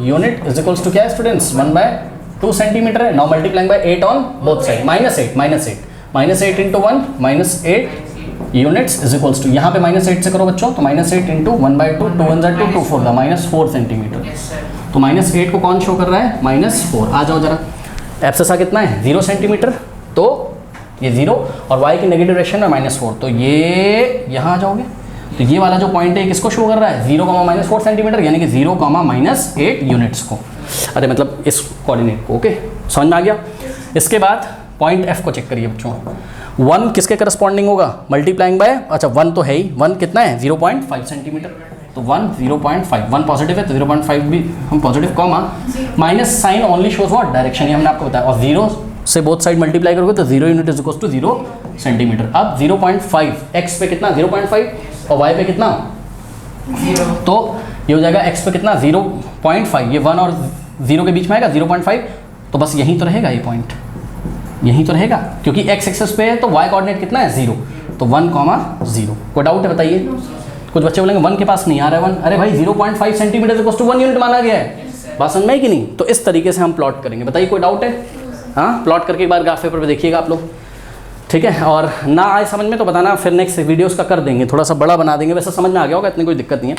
यूनिट इज इक्वल्स टू क्या है स्टूडेंट्स 1/2 सेंटीमीटर है। Now multiplying by 8 on both side, -8 into 1 -8 units is equals to, यहाँ पे -8 से करो बच्चों, तो -8 इंटू 1/2, 2 1 जा 2 2 4 दा -4 सेंटीमीटर, तो -8 को कौन शो कर रहा है -4। आ जाओ जरा, एब्सेसा कितना है 0 सेंटीमीटर, तो ये 0 और y की नेगेटिव डायरेक्शन में -4, तो ये यहाँ आ जाओगे, तो ये वाला जो पॉइंट है किसको शो कर रहा है 0, -4 सेंटीमीटर, यानी कि 0, -8 यूनिट्स को, अरे मतलब इस कोऑर्डिनेट को, ओके समझ में आ गया। इसके बाद पॉइंट F को चेक करिए बच्चों, 1 किसके करस्पॉन्डिंग होगा, मल्टीप्लाइंग बाय, अच्छा 1 तो है ही, 1 कितना है 0.5 सेंटीमीटर, तो 1 0.5, 1 पॉजिटिव है तो 0.5 भी हम positive, comma minus sign only shows what direction, ये हमने आपको बताया, और 0 से बोथ साइड मल्टीप्लाई करोगे तो 0 unit is equal to 0 centimetre. अब 0.5 x पे कितना 0.5 और y पे कितना 0, तो ये हो जाएगा x पे कितना 0.5, ये 1 और 0 के बीच में आएगा 0.5, तो बस यहीं तो रहेगा ये पॉइंट, यहीं तो रहेगा, क्योंकि x एक्सेस पे है तो y कोऑर्डिनेट कितना है 0, तो 1,0। कोई डाउट है बताइए? कुछ बच्चे बोलेंगे 1 के पास नहीं आ रहा है 1, अरे भाई 0.5 सेंटीमीटर इक्वल टू 1 यूनिट माना गया है, बात समझ में आई कि नहीं? तो इस तरीके से हम प्लॉट करेंगे, बताइए कोई डाउट है? हाँ, प्लॉट करके एक बार ग्राफ पेपर पे देखिएगा आप लोग, ठीक है? और ना आए समझ में तो बताना, फिर नेक्स्ट वीडियोस का कर देंगे, थोड़ा सा बड़ा बना देंगे, वैसे समझ में आ गया होगा, इतनी कोई दिक्कत नहीं है।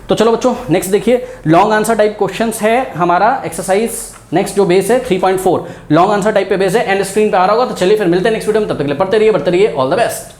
तो चलो बच्चों नेक्स्ट देखिए, लॉन्ग आंसर टाइप क्वेश्चंस है हमारा एक्सरसाइज, नेक्स्ट जो बेस है 3.4 लॉन्ग आंसर टाइप पे बेस है, एंड स्क्रीन पे आ रहा होगा। तो चलिए फिर मिलते हैं नेक्स्ट वीडियो में, तब तक के लिए पढ़ते रहिए, बढ़ते रहिए, ऑल द बेस्ट।